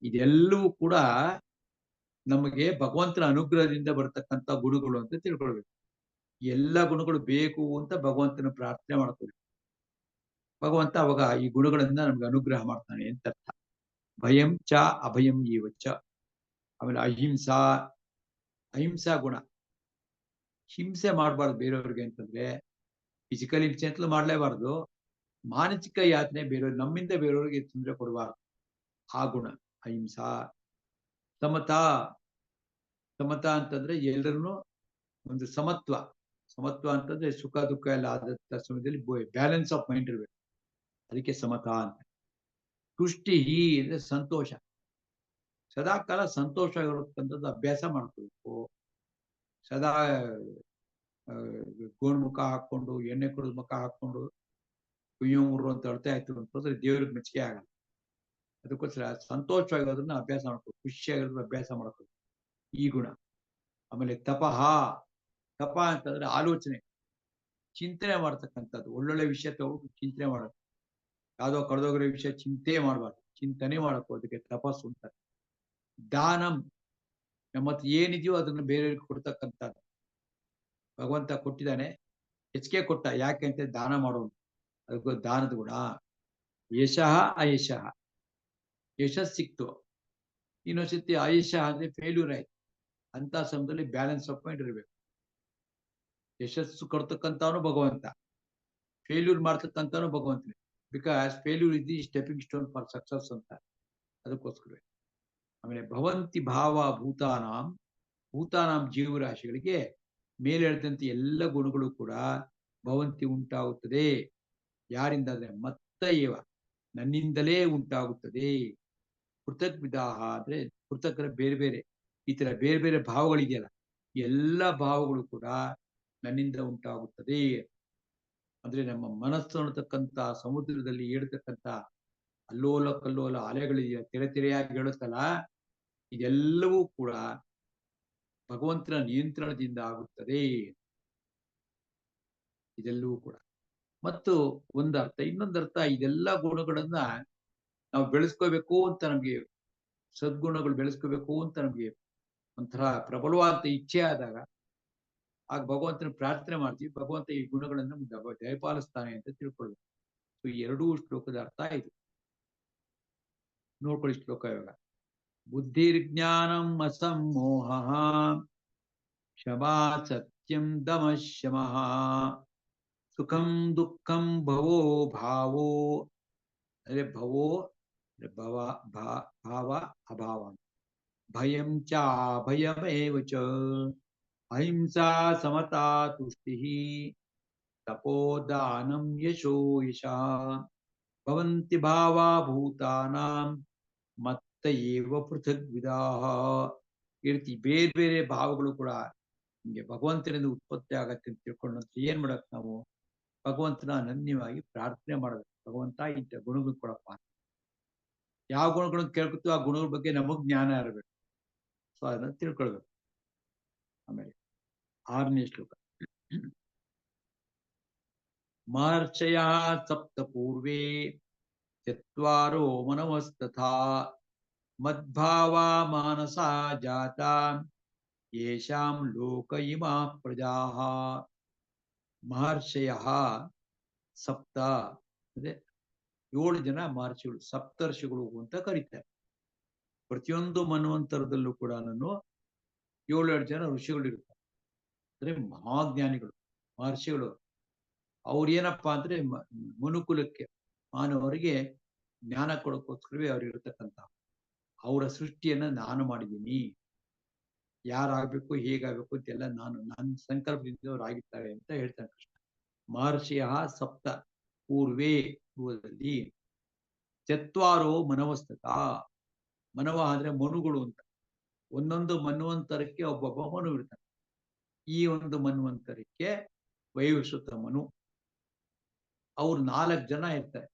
ಇದೆಲ್ಲವೂ ಕೂಡ ನಮಗೆ ಭಗವಂತನ ಅನುಗ್ರಹದಿಂದ ಬರ್ತಕ್ಕಂಥ ಗುಣಗಳು ಅಂತ ತಿಳ್ಕೊಳ್ಬೇಕು. ಎಲ್ಲ ಗುಣಗಳು ಬೇಕು ಅಂತ ಭಗವಂತನ ಪ್ರಾರ್ಥನೆ ಮಾಡ್ಕೊಳ್ಬೇಕು. ಭಗವಂತ ಅವಾಗ ಈ ಗುಣಗಳಿಂದ ನಮ್ಗೆ ಅನುಗ್ರಹ ಮಾಡ್ತಾನೆ ಅಂತ ಅರ್ಥ. ಭಯಂ ಚ ಅಭಯಂ ಈವಚ್ಚ. ಆಮೇಲೆ ಅಹಿಂಸಾ ಗುಣ. ಹಿಂಸೆ ಮಾಡಬಾರ್ದು ಬೇರೆಯವ್ರಿಗೆ ಅಂತಂದ್ರೆ, ಫಿಸಿಕಲ್ ಹಿಂಸೆ ಅಂತಲೂ ಮಾಡ್ಲೇಬಾರ್ದು, ಮಾನಸಿಕ ಯಾತನೆ ನಮ್ಮಿಂದ ಬೇರೆಯವ್ರಿಗೆ ತೊಂದರೆ ಕೊಡಬಾರ್ದು. ಆ ಗುಣ ಅಹಿಂಸಾ. ಸಮತಾ ಅಂತಂದ್ರೆ ಎಲ್ಲರನ್ನು ಒಂದು ಸಮತ್ವ ಅಂತಂದ್ರೆ ಸುಖ ದುಃಖ ಎಲ್ಲ ಆದಂತ ಸಮಯದಲ್ಲಿ ಬ್ಯಾಲೆನ್ಸ್ ಆಫ್ ಮೈಂಡ್ ಇರ್ಬೇಕು, ಅದಕ್ಕೆ ಸಮತಾ ಅಂತ. ತುಷ್ಟಿ ಅಂದ್ರೆ ಸಂತೋಷ, ಸದಾ ಕಾಲ ಸಂತೋಷವಾಗಿರತಕ್ಕಂಥದ್ದು ಅಭ್ಯಾಸ ಮಾಡ್ಕೋಬೇಕು. ಸದಾ ಗೋಣ್ ಮುಖ ಹಾಕೊಂಡು ಎಣ್ಣೆ ಕುಡಿದ ಮುಖ ಹಾಕೊಂಡು ಕುಯ್ಯೋರು ಅಂತ ಅಳ್ತಾ ಆಯ್ತು ಅಂತಂದ್ರೆ ದೇವ್ರಿಗೆ ಮೆಚ್ಚುಗೆ ಆಗಲ್ಲ. ಅದಕ್ಕೋಸ್ಕರ ಸಂತೋಷವಾಗಿರೋದನ್ನ ಅಭ್ಯಾಸ ಮಾಡ್ಬೇಕು, ಖುಷಿಯಾಗಿರೋದನ್ನ ಅಭ್ಯಾಸ ಮಾಡ್ಬೇಕು, ಈ ಗುಣ. ಆಮೇಲೆ ತಪ ಅಂತಂದ್ರೆ ಆಲೋಚನೆ. ಚಿಂತನೆ ಮಾಡ್ತಕ್ಕಂಥದ್ದು. ಒಳ್ಳೊಳ್ಳೆ ವಿಷಯ ತಗೊಂಡು ಚಿಂತನೆ ಮಾಡೋದು. ಯಾವುದೋ ಕಳೆದೋಗಿರೋ ವಿಷಯ ಚಿಂತೆ ಮಾಡಬಾರ್ದು, ಚಿಂತನೆ ಮಾಡಬೇಕು. ಅದಕ್ಕೆ ತಪಸ್ಸು ಅಂತ. ದಾನಂ, ನಮ್ಮ ಹತ್ರ ಏನಿದೆಯೋ ಅದನ್ನು ಬೇರೆಯವ್ರಿಗೆ ಕೊಡ್ತಕ್ಕಂಥದ್ದು. ಭಗವಂತ ಕೊಟ್ಟಿದ್ದಾನೆ, ಹೆಚ್ಚಿಗೆ ಕೊಟ್ಟ, ಯಾಕೆ ಅಂತ ದಾನ ಮಾಡೋದು. ಅದಕ್ಕೆ ದಾನದ ಗುಣ. ಯಶಃ ಅಯಶಃ, ಯಶಸ್ ಸಿಕ್ತು, ಇನ್ನೊಂದ್ಸತಿ ಅಯಶಃ ಅಂದ್ರೆ ಫೇಲ್ಯೂರ್ ಆಯ್ತು. ಅಂತ ಸಮಯದಲ್ಲಿ ಬ್ಯಾಲೆನ್ಸ್ ಆಫ್ ಮೈಂಡ್ ಇರಬೇಕು. ಯಶಸ್ಸು ಕೊಡ್ತಕ್ಕಂಥವನು ಭಗವಂತ, ಫೇಲ್ಯೂರ್ ಮಾಡ್ತಕ್ಕಂಥವನು ಭಗವಂತನೇ. Because failure is the stepping stone for success ಅಂತ. ಅದಕ್ಕೋಸ್ಕರ ಆಮೇಲೆ ಭವಂತಿ ಭಾವ ಭೂತಾನಾಂ, ಭೂತಾನಾಂ ಜೀವರಾಶಿಗಳಿಗೆ ಮೇಲೆ ಹೇಳಿದಂತೆ ಎಲ್ಲ ಗುಣಗಳು ಕೂಡ ಭವಂತಿ ಉಂಟಾಗುತ್ತದೆ. ಯಾರಿಂದ ಅಂದ್ರೆ ಮತ್ತ ಏವ, ನನ್ನಿಂದಲೇ ಉಂಟಾಗುತ್ತದೆ. ಪೃಥಕ್ ವಿಧಾಹ ಅಂದ್ರೆ ಪೃಥಕ್ ಬೇರೆ ಬೇರೆ, ಈ ತರ ಬೇರೆ ಬೇರೆ ಭಾವಗಳಿದೆಯಲ್ಲ, ಎಲ್ಲ ಭಾವಗಳು ಕೂಡ ನನ್ನಿಂದ ಉಂಟಾಗುತ್ತದೆ. ಅಂದ್ರೆ ನಮ್ಮ ಮನಸ್ಸು ಅನ್ನತಕ್ಕಂಥ ಸಮುದ್ರದಲ್ಲಿ ಏಳ್ತಕ್ಕಂಥ ಅಲ್ಲೋಲ ಕಲ್ಲೋಲ ಅಲೆಗಳಿದೆಯಾ, ತೆರೆ ತೆರೆಯಾಗಿ ಹೇಳುತ್ತಲ್ಲ, ಇದೆಲ್ಲವೂ ಕೂಡ ಭಗವಂತನ ನಿಯಂತ್ರಣದಿಂದ ಆಗುತ್ತದೆ. ಇದೆಲ್ಲವೂ ಕೂಡ. ಮತ್ತು ಒಂದರ್ಥ. ಇನ್ನೊಂದರ್ಥ, ಇದೆಲ್ಲ ಗುಣಗಳನ್ನ ನಾವು ಬೆಳೆಸ್ಕೋಬೇಕು ಅಂತ ನಮ್ಗೆ, ಸದ್ಗುಣಗಳು ಬೆಳೆಸ್ಕೋಬೇಕು ಅಂತ ನಮ್ಗೆ ಒಂಥರ ಪ್ರಬಲವಾದ ಇಚ್ಛೆ ಆದಾಗ ಆಗ ಭಗವಂತನ ಪ್ರಾರ್ಥನೆ ಮಾಡ್ತೀವಿ. ಭಗವಂತ ಈ ಗುಣಗಳನ್ನು ದಯಪಾಲಿಸ್ತಾನೆ ಅಂತ ತಿಳ್ಕೊಳ್ಬೇಕು. ಸೊ ಈ ಎರಡೂ ಶ್ಲೋಕದ ಅರ್ಥ ಇದು. ನೋಡ್ಕೊಳ್ಳಿ ಶ್ಲೋಕ ಇವಾಗ. ಬುದ್ಧಿರ್ಜ್ಞಾನಂ ಅಸಮ್ಮೋಹ, ಕ್ಷಮಾ ಸತ್ಯಂ ದಮಃ ಶಮಃ, ಸುಖಂ ದುಃಖಂ ಭವೋ ಭಾವೋ, ಅಂದ್ರೆ ಭವೋ ಭಾವ ಅಭಾವ, ಭಯಂ ಚ ಭಯಮೇವ ಚ, ಅಹಿಂಸಾ ಸಮತಾ ತುಷ್ಟಿ, ತಪೋದಾನಂ ಯಶೋ ಯಶಃ, ಭವಂತಿ ಭಾವಾ ಭೂತಾನಾಂ ಮತ್ತ ಏವ ಪೃಥಗ್ ವಿಧಾಃ. ಈ ರೀತಿ ಬೇರೆ ಬೇರೆ ಭಾವಗಳು ಕೂಡ ನಿಮಗೆ ಭಗವಂತನಿಂದ ಉತ್ಪತ್ತಿ ಆಗತ್ತೆ ಅಂತ ತಿಳ್ಕೊಂಡು ಏನ್ ಮಾಡಕ್ ನಾವು ಭಗವಂತನ ಅನನ್ಯವಾಗಿ ಪ್ರಾರ್ಥನೆ ಮಾಡಬೇಕು. ಭಗವಂತ ಇಂಥ ಗುಣಗಳು ಕೊಡಪ್ಪ. ಯಾವ ಗುಣಗಳನ್ನು ಕೇಳ್ಕೊತೀವಿ ಆ ಗುಣಗಳ ಬಗ್ಗೆ ನಮಗ್ ಜ್ಞಾನ ಇರಬೇಕು. ಸೊ ಅದನ್ನ ತಿಳ್ಕೊಳ್ಬೇಕು. ಆಮೇಲೆ 6ನೇ ಶ್ಲೋಕ. ಮಹರ್ಷಯ ಸಪ್ತ ಪೂರ್ವೇ ಚತ್ವಾರೋ ಮನವಸ್ತಥಾ, ಮದ್ಭಾವ ಮಾನಸ ಜಾತ, ಯೇಷಾಂ ಲೋಕ ಇಮಾ ಪ್ರಜಾಃ. ಮಹರ್ಷಯ ಸಪ್ತ ಅಂದ್ರೆ 7 ಜನ ಮಹರ್ಷಿಗಳು, ಸಪ್ತರ್ಷಿಗಳು ಅಂತ ಕರೀತಾರೆ. ಪ್ರತಿಯೊಂದು ಮನ್ವಂತರದಲ್ಲೂ ಕೂಡ ನಾನು 7 ಜನ ಋಷಿಗಳು ಇರ್ತಾರೆ. ಅಂದ್ರೆ ಮಹಾಜ್ಞಾನಿಗಳು, ಮಹರ್ಷಿಗಳು. ಅವ್ರು ಏನಪ್ಪಾ ಅಂದ್ರೆ ಮನುಕುಲಕ್ಕೆ, ಮಾನವರಿಗೆ ಜ್ಞಾನ ಕೊಡೋಕ್ಕೋಸ್ಕರವೇ ಅವ್ರು ಇರತಕ್ಕಂಥ. ಅವರ ಸೃಷ್ಟಿಯನ್ನ ನಾನು ಮಾಡಿದ್ದೀನಿ. ಯಾರಾಗ್ಬೇಕು, ಹೇಗಾಗಬೇಕು ಅಂತೆಲ್ಲ ನನ್ನ ಸಂಕಲ್ಪದಿಂದ ಅವ್ರು ಆಗಿರ್ತಾರೆ ಅಂತ ಹೇಳ್ತಾನೆ ಕೃಷ್ಣ. ಮಹರ್ಷಿಯ ಸಪ್ತ ಪೂರ್ವೇ, ಪೂರ್ವದಲ್ಲಿ, ಚತ್ವಾರೋ ಮನವಸ್ತತ, ಮನವ ಅಂದ್ರೆ ಮನುಗಳು ಅಂತ. ಒಂದೊಂದು ಮನ್ವಂತರಕ್ಕೆ ಒಬ್ಬೊಬ್ಬ ಮನು ಇರ್ತಾನೆ. ಈ ಒಂದು ಮನ್ವಂತರಕ್ಕೆ ವೈವಸ್ವತ ಮನು, ಅವ್ರು 4 ಜನ ಇರ್ತಾರೆ.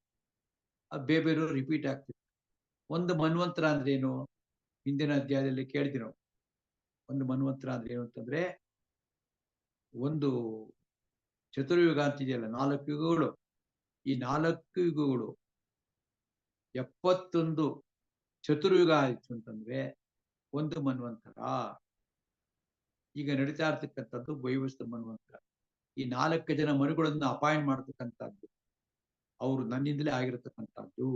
ಬೇರೆ ರಿಪೀಟ್ ಆಗ್ತಿರ್ತಾರೆ. ಒಂದು ಮನ್ವಂತರ ಅಂದ್ರೆ ಏನು, ಹಿಂದಿನ ಅಧ್ಯಾಯದಲ್ಲಿ ಕೇಳ್ತೀವಿ ನಾವು. ಒಂದು ಮನ್ವಂತರ ಅಂದ್ರೆ ಏನು ಅಂತಂದ್ರೆ, ಒಂದು ಚತುರ್ಯುಗ ಅಂತಿದೆಯಲ್ಲ, 4 ಯುಗಗಳು. ಈ 4 ಯುಗಗಳು 71 ಚತುರ್ಯುಗ ಆಯ್ತು ಅಂತಂದ್ರೆ ಒಂದು ಮನ್ವಂತರ. ಈಗ ನಡೀತಾ ಇರ್ತಕ್ಕಂಥದ್ದು ವೈವಸ್ವತ ಮನ್ವಂತರ. ಈ 4 ಜನ ಮನುಗಳನ್ನು ಅಪಾಯಿಂಟ್ ಮಾಡತಕ್ಕಂಥದ್ದು ಅವರು ನನ್ನಿಂದಲೇ ಆಗಿರತಕ್ಕಂಥದ್ದು.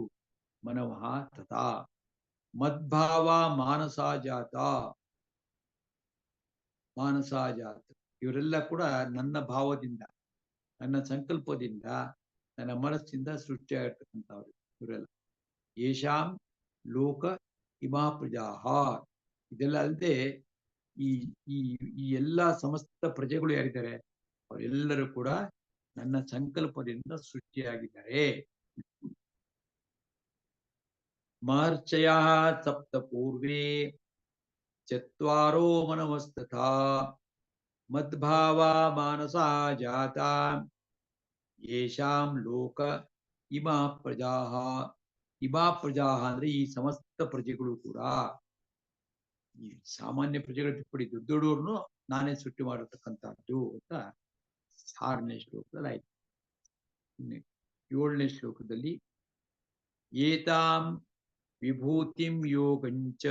ಮನವಃ ತಥಾ ಮದ್ಭಾವ ಮಾನಸಾಜಾತ, ಮಾನಸಾಜಾತ, ಇವರೆಲ್ಲ ಕೂಡ ನನ್ನ ಭಾವದಿಂದ, ನನ್ನ ಸಂಕಲ್ಪದಿಂದ, ನನ್ನ ಮನಸ್ಸಿಂದ ಸೃಷ್ಟಿಯಾಗಿರ್ತಕ್ಕಂಥವ್ರು ಇವರೆಲ್ಲ. ಯೇಷಾಂ ಲೋಕ ಇಮಾ ಪ್ರಜಾಃ, ಇದೆಲ್ಲ ಅಲ್ಲದೆ ಈ ಈ ಈ ಎಲ್ಲ ಸಮಸ್ತ ಪ್ರಜೆಗಳು ಯಾರಿದ್ದಾರೆ ಅವರೆಲ್ಲರೂ ಕೂಡ ನನ್ನ ಸಂಕಲ್ಪದಿಂದ ಸೃಷ್ಟಿಯಾಗಿದ್ದಾರೆ. ಮಹರ್ಷಯ ಸಪ್ತ ಪೂರ್ವೇ ಚತ್ವಾರೋ ಮನವಸ್ತಥಾ, ಮದ್ಭಾವ ಮಾನಸಾ ಜಾತ, ಯೇಷಾಂ ಲೋಕ ಇಮಾ ಪ್ರಜಾಃ. ಇಮಾ ಪ್ರಜಾಃ ಅಂದ್ರೆ ಈ ಸಮಸ್ತ ಪ್ರಜೆಗಳು ಕೂಡ, ಈ ಸಾಮಾನ್ಯ ಪ್ರಜೆಗಳು ಬಿಟ್ಬಿಡಿ, ದೊಡ್ಡ ದೊಡ್ಡವ್ರನ್ನು ನಾನೇ ಸೃಷ್ಟಿ ಮಾಡಿರ್ತಕ್ಕಂಥದ್ದು ಅಂತ 6ನೇ ಶ್ಲೋಕದಲ್ಲಿ ಆಯ್ತು. 7ನೇ ಶ್ಲೋಕದಲ್ಲಿ ಏತಾಂ ವಿಭೂತಿಂ ಯೋಗಂಚ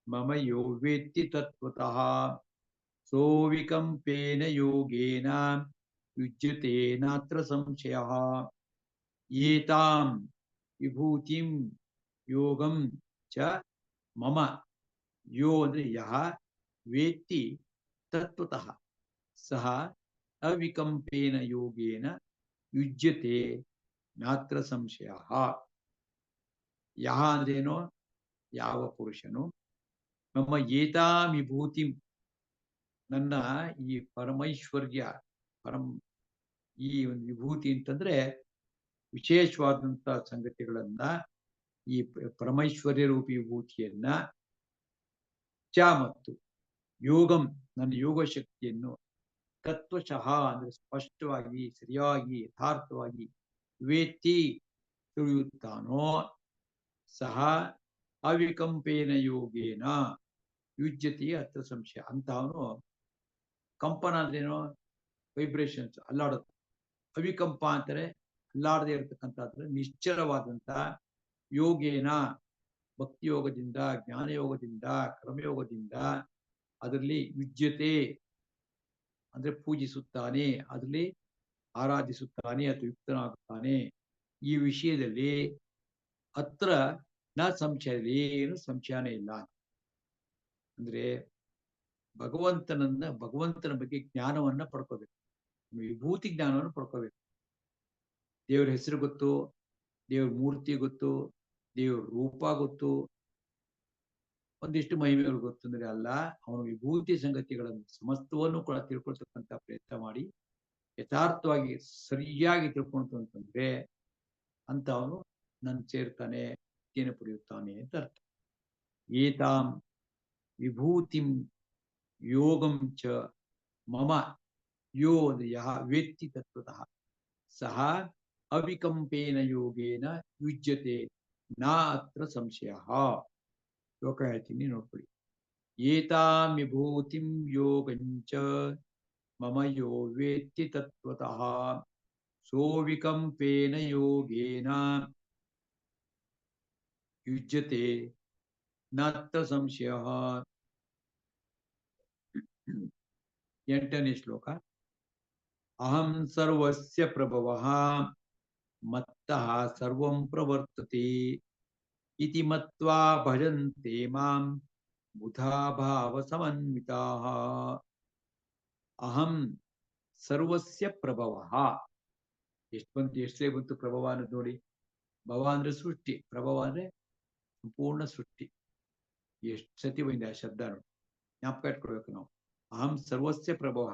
ಮಮ ಯೋ ವೇತ್ತಿ ತತ್ವತಃ ಸೋವಿಕಂಪೇನ ಯೋಗೇನ ಯುಜ್ಯತೆ ನಾತ್ರ ಸಂಶಯಃ. ಏತಾಂ ವಿಭೂತಿಂ ಯೋಗಂ ಚ ಮಮ ಯೋ ಅಂದ್ರೆ ಯಹ ವೇತ್ತಿ ತತ್ವತಃ ಸಹ ಅವಿಕಂಪೇನ ಯೋಗೇನ ಯುಜ್ಯತೆ ನಾತ್ರ ಸಂಶಯಃ. ಯಹ ಅಂದ್ರೇನು? ಯಾವ ಪುರುಷನು ನಮ್ಮ ಏತಾಂ ವಿಭೂತಿಂ ನನ್ನ ಈ ಪರಮೈಶ್ವರ್ಯ ಈ ಒಂದು ವಿಭೂತಿ ಅಂತಂದ್ರೆ ವಿಶೇಷವಾದಂತ ಸಂಗತಿಗಳನ್ನ, ಈ ಪರಮೈಶ್ವರ್ಯ ರೂಪಿ ವಿಭೂತಿಯನ್ನ ಚ ಮತ್ತು ಯೋಗಂ ನನ್ನ ಯೋಗ ಶಕ್ತಿಯನ್ನು ತತ್ವಶಃ ಅಂದ್ರೆ ಸ್ಪಷ್ಟವಾಗಿ ಸರಿಯಾಗಿ ಯಥಾರ್ಥವಾಗಿ ವೇತ್ತಿ ತಿಳಿಯುತ್ತಾನೋ ಸಹ ಅವಿಕಂಪೇನ ಯೋಗೇನ ಯುಜ್ಯತಿ ಅತ್ರ ಸಂಶಯ. ಅಂತವನು ಕಂಪನ ಅಂದ್ರೇನು? ವೈಬ್ರೇಷನ್ಸ್, ಅಲ್ಲಾಡೋದು. ಅವಿಕಂಪ ಅಂತಾರೆ ಅಲ್ಲಾಡದೆ ಇರತಕ್ಕಂಥದ್ದು ನಿಶ್ಚಲವಾದಂತ ಯೋಗೇನ ಭಕ್ತಿ ಯೋಗದಿಂದ, ಜ್ಞಾನಯೋಗದಿಂದ, ಕರ್ಮಯೋಗದಿಂದ ಅದರಲ್ಲಿ ಯುಜ್ಯತೆ ಅಂದ್ರೆ ಪೂಜಿಸುತ್ತಾನೆ, ಅದರಲ್ಲಿ ಆರಾಧಿಸುತ್ತಾನೆ ಅಥವಾ ಯುಕ್ತನಾಗುತ್ತಾನೆ. ಈ ವಿಷಯದಲ್ಲಿ ಹತ್ರ ನ ಸಂಶಯ, ಏನು ಸಂಶಯನೇ ಇಲ್ಲ. ಅಂದ್ರೆ ಭಗವಂತನ ಬಗ್ಗೆ ಜ್ಞಾನವನ್ನ ಪಡ್ಕೋಬೇಕು, ವಿಭೂತಿ ಜ್ಞಾನವನ್ನು ಪಡ್ಕೋಬೇಕು. ದೇವ್ರ ಹೆಸರು ಗೊತ್ತು, ದೇವ್ರ ಮೂರ್ತಿ ಗೊತ್ತು, ದೇವ್ರ ರೂಪ ಗೊತ್ತು, ಒಂದಿಷ್ಟು ಮಹಿಮೆಗಳು ಗೊತ್ತು ಅಂದ್ರೆ ಅಲ್ಲ, ಅವನು ವಿಭೂತಿ ಸಂಗತಿಗಳನ್ನು ಸಮಸ್ತವನ್ನು ಕೂಡ ತಿಳ್ಕೊಳ್ತಕ್ಕಂಥ ಪ್ರಯತ್ನ ಮಾಡಿ ಯಥಾರ್ಥವಾಗಿ ಸರಿಯಾಗಿ ತಿಳ್ಕೊಂತು ಅಂತಂದ್ರೆ ಅಂತ ಅವನು ನನ್ನ ಸೇರ್ತಾನೆ, ಮುಕ್ತಿಯನ್ನು ಪಡೆಯುತ್ತಾನೆ ಅಂತ ಅರ್ಥ. ಏತಾಂ ವಿಭೂತಿಂ ಯೋಗಂ ಚ ಮಮ ಯೋ ಯಹ ವೇತ್ತಿ ತತ್ವತಃ ಸಹ ಅವಿಕಂಪೇನ ಯೋಗೇನ ಯುಜ್ಯತೆ ನಾ ಅತ್ರ ಸಂಶಯ. ಶ್ಲೋಕ ಹೇಳ್ತೀನಿ ನೋಡ್ಕೊಳ್ಳಿ. ಏತಾಂ ವಿಭೂತಿಂ ಯೋಗಂಚ ಮಮ ಯೋ ವೇತ್ತಿ ತತ್ವತಃ ಸೋವಿಕಂಪೇನ ಯೋಗೇನ ಯುಜ್ಯತೆ ನಾತ್ರ ಸಂಶಯ. 8ನೇ ಶ್ಲೋಕ. ಅಹಂ ಸರ್ವಸ್ಯ ಪ್ರಭವಃ ಮತ್ತಃ ಸರ್ವಂ ಪ್ರವರ್ತತೆ ಇತಿ ಮತ್ವಾ ಭಜಂತೆ ಮಾಂ ಬುಧಾ ಭಾವ ಸಮನ್ವಿತಾಃ. ಅಹಂ ಸರ್ವಸ್ಯ ಪ್ರಭವಃ. ಎಷ್ಟೇ ಬಂತು ಪ್ರಭವ ಅನ್ನೋದು ನೋಡಿ. ಭವ ಅಂದ್ರೆ ಸೃಷ್ಟಿ, ಪ್ರಭವ ಅಂದ್ರೆ ಸಂಪೂರ್ಣ ಸೃಷ್ಟಿ. ಎಷ್ಟು ಸತಿ ಬಂದಿದೆ ಆ ಶಬ್ದ ನೋಡಿ, ಜ್ಞಾಪಕ ಇಟ್ಕೊಳ್ಬೇಕು ನಾವು. ಅಹಂ ಸರ್ವಸ್ಯ ಪ್ರಭವ,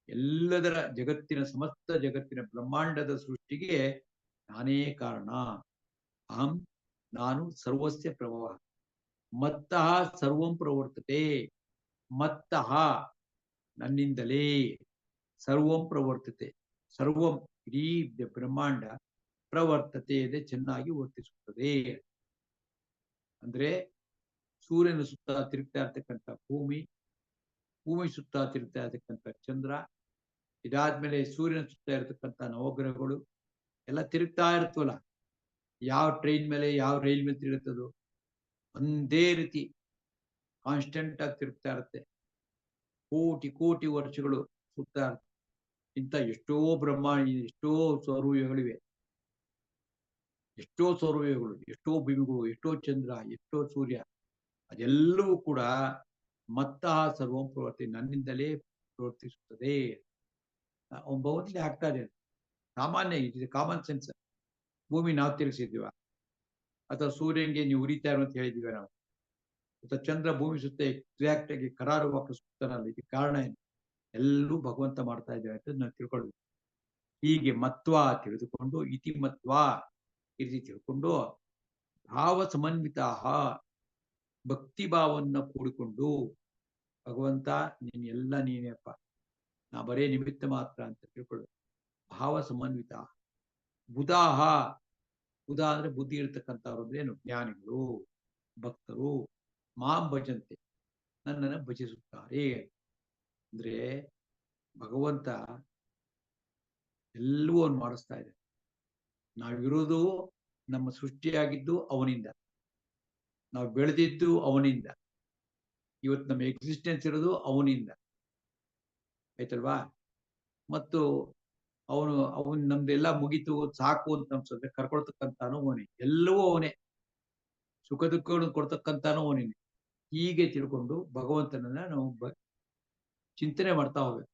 ಎಲ್ಲದರ ಜಗತ್ತಿನ ಸಮಸ್ತ ಜಗತ್ತಿನ ಬ್ರಹ್ಮಾಂಡದ ಸೃಷ್ಟಿಗೆ ನಾನೇ ಕಾರಣ. ಅಹಂ ನಾನು ಸರ್ವಸ್ಯ ಪ್ರಭವ. ಮತ್ತಃ ಸರ್ವಂ ಪ್ರವರ್ತತೆ, ಮತ್ತಃ ನನ್ನಿಂದಲೇ ಸರ್ವಂ ಪ್ರವರ್ತತೆ, ಸರ್ವಂ ಇಡೀ ಬ್ರಹ್ಮಾಂಡ ಪ್ರವರ್ತತೆ ಇದೆ, ಚೆನ್ನಾಗಿ ವರ್ತಿಸುತ್ತದೆ. ಅಂದ್ರೆ ಸೂರ್ಯನ ಸುತ್ತ ತಿರುಗ್ತಾ ಇರ್ತಕ್ಕಂಥ ಭೂಮಿ, ಭೂಮಿ ಸುತ್ತ ತಿರುಗ್ತಾ ಇರ್ತಕ್ಕಂಥ ಚಂದ್ರ, ಇದಾದ್ಮೇಲೆ ಸೂರ್ಯನ ಸುತ್ತ ಇರತಕ್ಕಂಥ ನವಗ್ರಹಗಳು ಎಲ್ಲ ತಿರುಗ್ತಾ ಇರ್ತವಲ್ಲ. ಯಾವ ಟ್ರೈನ್ ಮೇಲೆ ಯಾವ ರೈಲ್ ಮೇಲೆ ತಿರುಗುತ್ತದೋ ಒಂದೇ ರೀತಿ ಕಾನ್ಸ್ಟೆಂಟ್ ಆಗಿ ತಿರುಗ್ತಾ ಇರುತ್ತೆ. ಕೋಟಿ ಕೋಟಿ ವರ್ಷಗಳು ಸುತ್ತಾ ಇರುತ್ತೆ. ಇಂಥ ಎಷ್ಟೋ ಬ್ರಹ್ಮಾಂಡ, ಎಷ್ಟೋ ಸೌರವ್ಯೂಹಗಳಿವೆ, ಎಷ್ಟೋ ಸೌರವ್ಯೂಹಗಳು, ಎಷ್ಟೋ ಭೂಮಿಗಳು, ಎಷ್ಟೋ ಚಂದ್ರ, ಎಷ್ಟೋ ಸೂರ್ಯ, ಅದೆಲ್ಲವೂ ಕೂಡ ಮತ್ತಃ ಸರ್ವಂ ಪ್ರವರ್ತಿ, ನನ್ನಿಂದಲೇ ಪ್ರವರ್ತಿಸುತ್ತದೆ. ಭಗವದ್ಗೀತೆ ಆಗ್ತಾ ಇದೆ. ಸಾಮಾನ್ಯ, ಇದು ಕಾಮನ್ ಸೆನ್ಸ್. ಭೂಮಿ ನಾವು ತಿರುಗಿಸಿದೀವ, ಅಥವಾ ಸೂರ್ಯನಿಗೆ ನೀವು ಉರಿತಾ ಇರೋ ಅಂತ ಹೇಳಿದೀವ ನಾವು, ಅಥವಾ ಚಂದ್ರ ಭೂಮಿ ಸುತ್ತ ಎಕ್ಸಾಕ್ಟ್ ಆಗಿ ಕರಾರುವಾಕ ಸುತ್ತನಲ್ಲ. ಇದಕ್ಕೆ ಕಾರಣ ಏನು? ಎಲ್ಲರೂ ಭಗವಂತ ಮಾಡ್ತಾ ಇದ್ದಾರೆ ಅಂತ ನಾವು ತಿಳ್ಕೊಳ್ಬೇಕು. ಹೀಗೆ ಮತ್ವ ತಿಳಿದುಕೊಂಡು, ಇತಿ ಮತ್ವ ಈ ರೀತಿ ತಿಳ್ಕೊಂಡು, ಭಾವ ಸಮನ್ವಿತ ಭಕ್ತಿ ಭಾವನ್ನ ಕೂಡಿಕೊಂಡು, ಭಗವಂತ ನೀನ್ ಎಲ್ಲ ನೀನೇಪ್ಪ, ನಾ ಬರೇ ನಿಮಿತ್ತ ಮಾತ್ರ ಅಂತ ತಿಳ್ಕೊಳ್ಳು. ಭಾವ ಸಮನ್ವಿತ ಬುಧಾಹ, ಬುಧ ಅಂದ್ರೆ ಬುದ್ಧಿ ಇರ್ತಕ್ಕಂಥವ್ರು ಏನು? ಜ್ಞಾನಿಗಳು, ಭಕ್ತರು. ಮಾಂ ಭಜಂತೆ, ನನ್ನನ್ನು ಭಜಿಸುತ್ತಾರೆ. ಅಂದ್ರೆ ಭಗವಂತ ಎಲ್ಲವೂ ಅವನು ಮಾಡಿಸ್ತಾ ಇದೆ. ನಾವಿರೋದು ನಮ್ಮ ಸೃಷ್ಟಿಯಾಗಿದ್ದು ಅವನಿಂದ, ನಾವು ಬೆಳೆದಿದ್ದು ಅವನಿಂದ, ಇವತ್ತು ನಮ್ಮ ಎಕ್ಸಿಸ್ಟೆನ್ಸ್ ಇರೋದು ಅವನಿಂದ, ಆಯ್ತಲ್ವಾ? ಮತ್ತು ಅವನು ನಮ್ದೆಲ್ಲ ಮುಗೀತು ಸಾಕು ಅಂತ ಅನ್ಸುತ್ತೆ ಕರ್ಕೊಳ್ತಕ್ಕಂತಾನು ಅವನೇ, ಎಲ್ಲವೂ ಅವನೇ, ಸುಖ ದುಃಖಗಳನ್ನು ಕೊಡ್ತಕ್ಕಂತಾನು ಅವನೇ. ಹೀಗೆ ತಿಳ್ಕೊಂಡು ಭಗವಂತನನ್ನ ನಾವು ಚಿಂತನೆ ಮಾಡ್ತಾ ಹೋಗ್ಬೇಕು.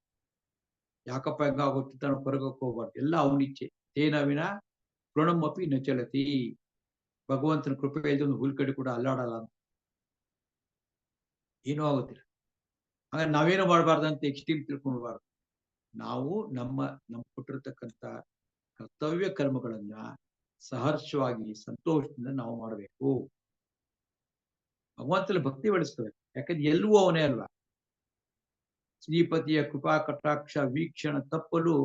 ಯಾಕಪ್ಪ ಹೆಂಗಾಗೋಗ್ತಿತ್ತ ನಾವು ಕೊರಗಕ್ಕೆ ಹೋಗ್ಬಾರ್ದು, ಎಲ್ಲ ಅವನಿಚ್ಛೆ. ತೇನ ವಿನ ಪ್ರಣಮಪಿ ನ ಚಲತಿ. ಭಗವಂತನ ಕೃಪೆ ಇದ್ದು ಒಂದು ಹುಲ್ಕಡಿ ಕೂಡ ಅಲ್ಲಾಡಲ್ಲ ಅಂತ, ಏನೂ ಆಗುತ್ತಿಲ್ಲ. ಹಾಗಾಗಿ ನಾವೇನು ಮಾಡಬಾರ್ದಂತ ಎಕ್ಸ್ಟ್ರೀಮ್ ತಿಳ್ಕೊಳ್ಬಾರ್ದು. ನಾವು ನಮ್ಮ ಕೊಟ್ಟಿರ್ತಕ್ಕಂಥ ಕರ್ತವ್ಯ ಕರ್ಮಗಳನ್ನ ಸಹರ್ಷವಾಗಿ ಸಂತೋಷದಿಂದ ನಾವು ಮಾಡಬೇಕು. ಭಗವಂತನ ಭಕ್ತಿ ಬೆಳೆಸ್ಕೋಬೇಕು. ಯಾಕಂದ್ರೆ ಎಲ್ಲವೂ ಅವನೇ ಅಲ್ವಾ. ಶ್ರೀಪತಿಯ ಕೃಪಾ ಕಟಾಕ್ಷ ವೀಕ್ಷಣ ತಪ್ಪಲು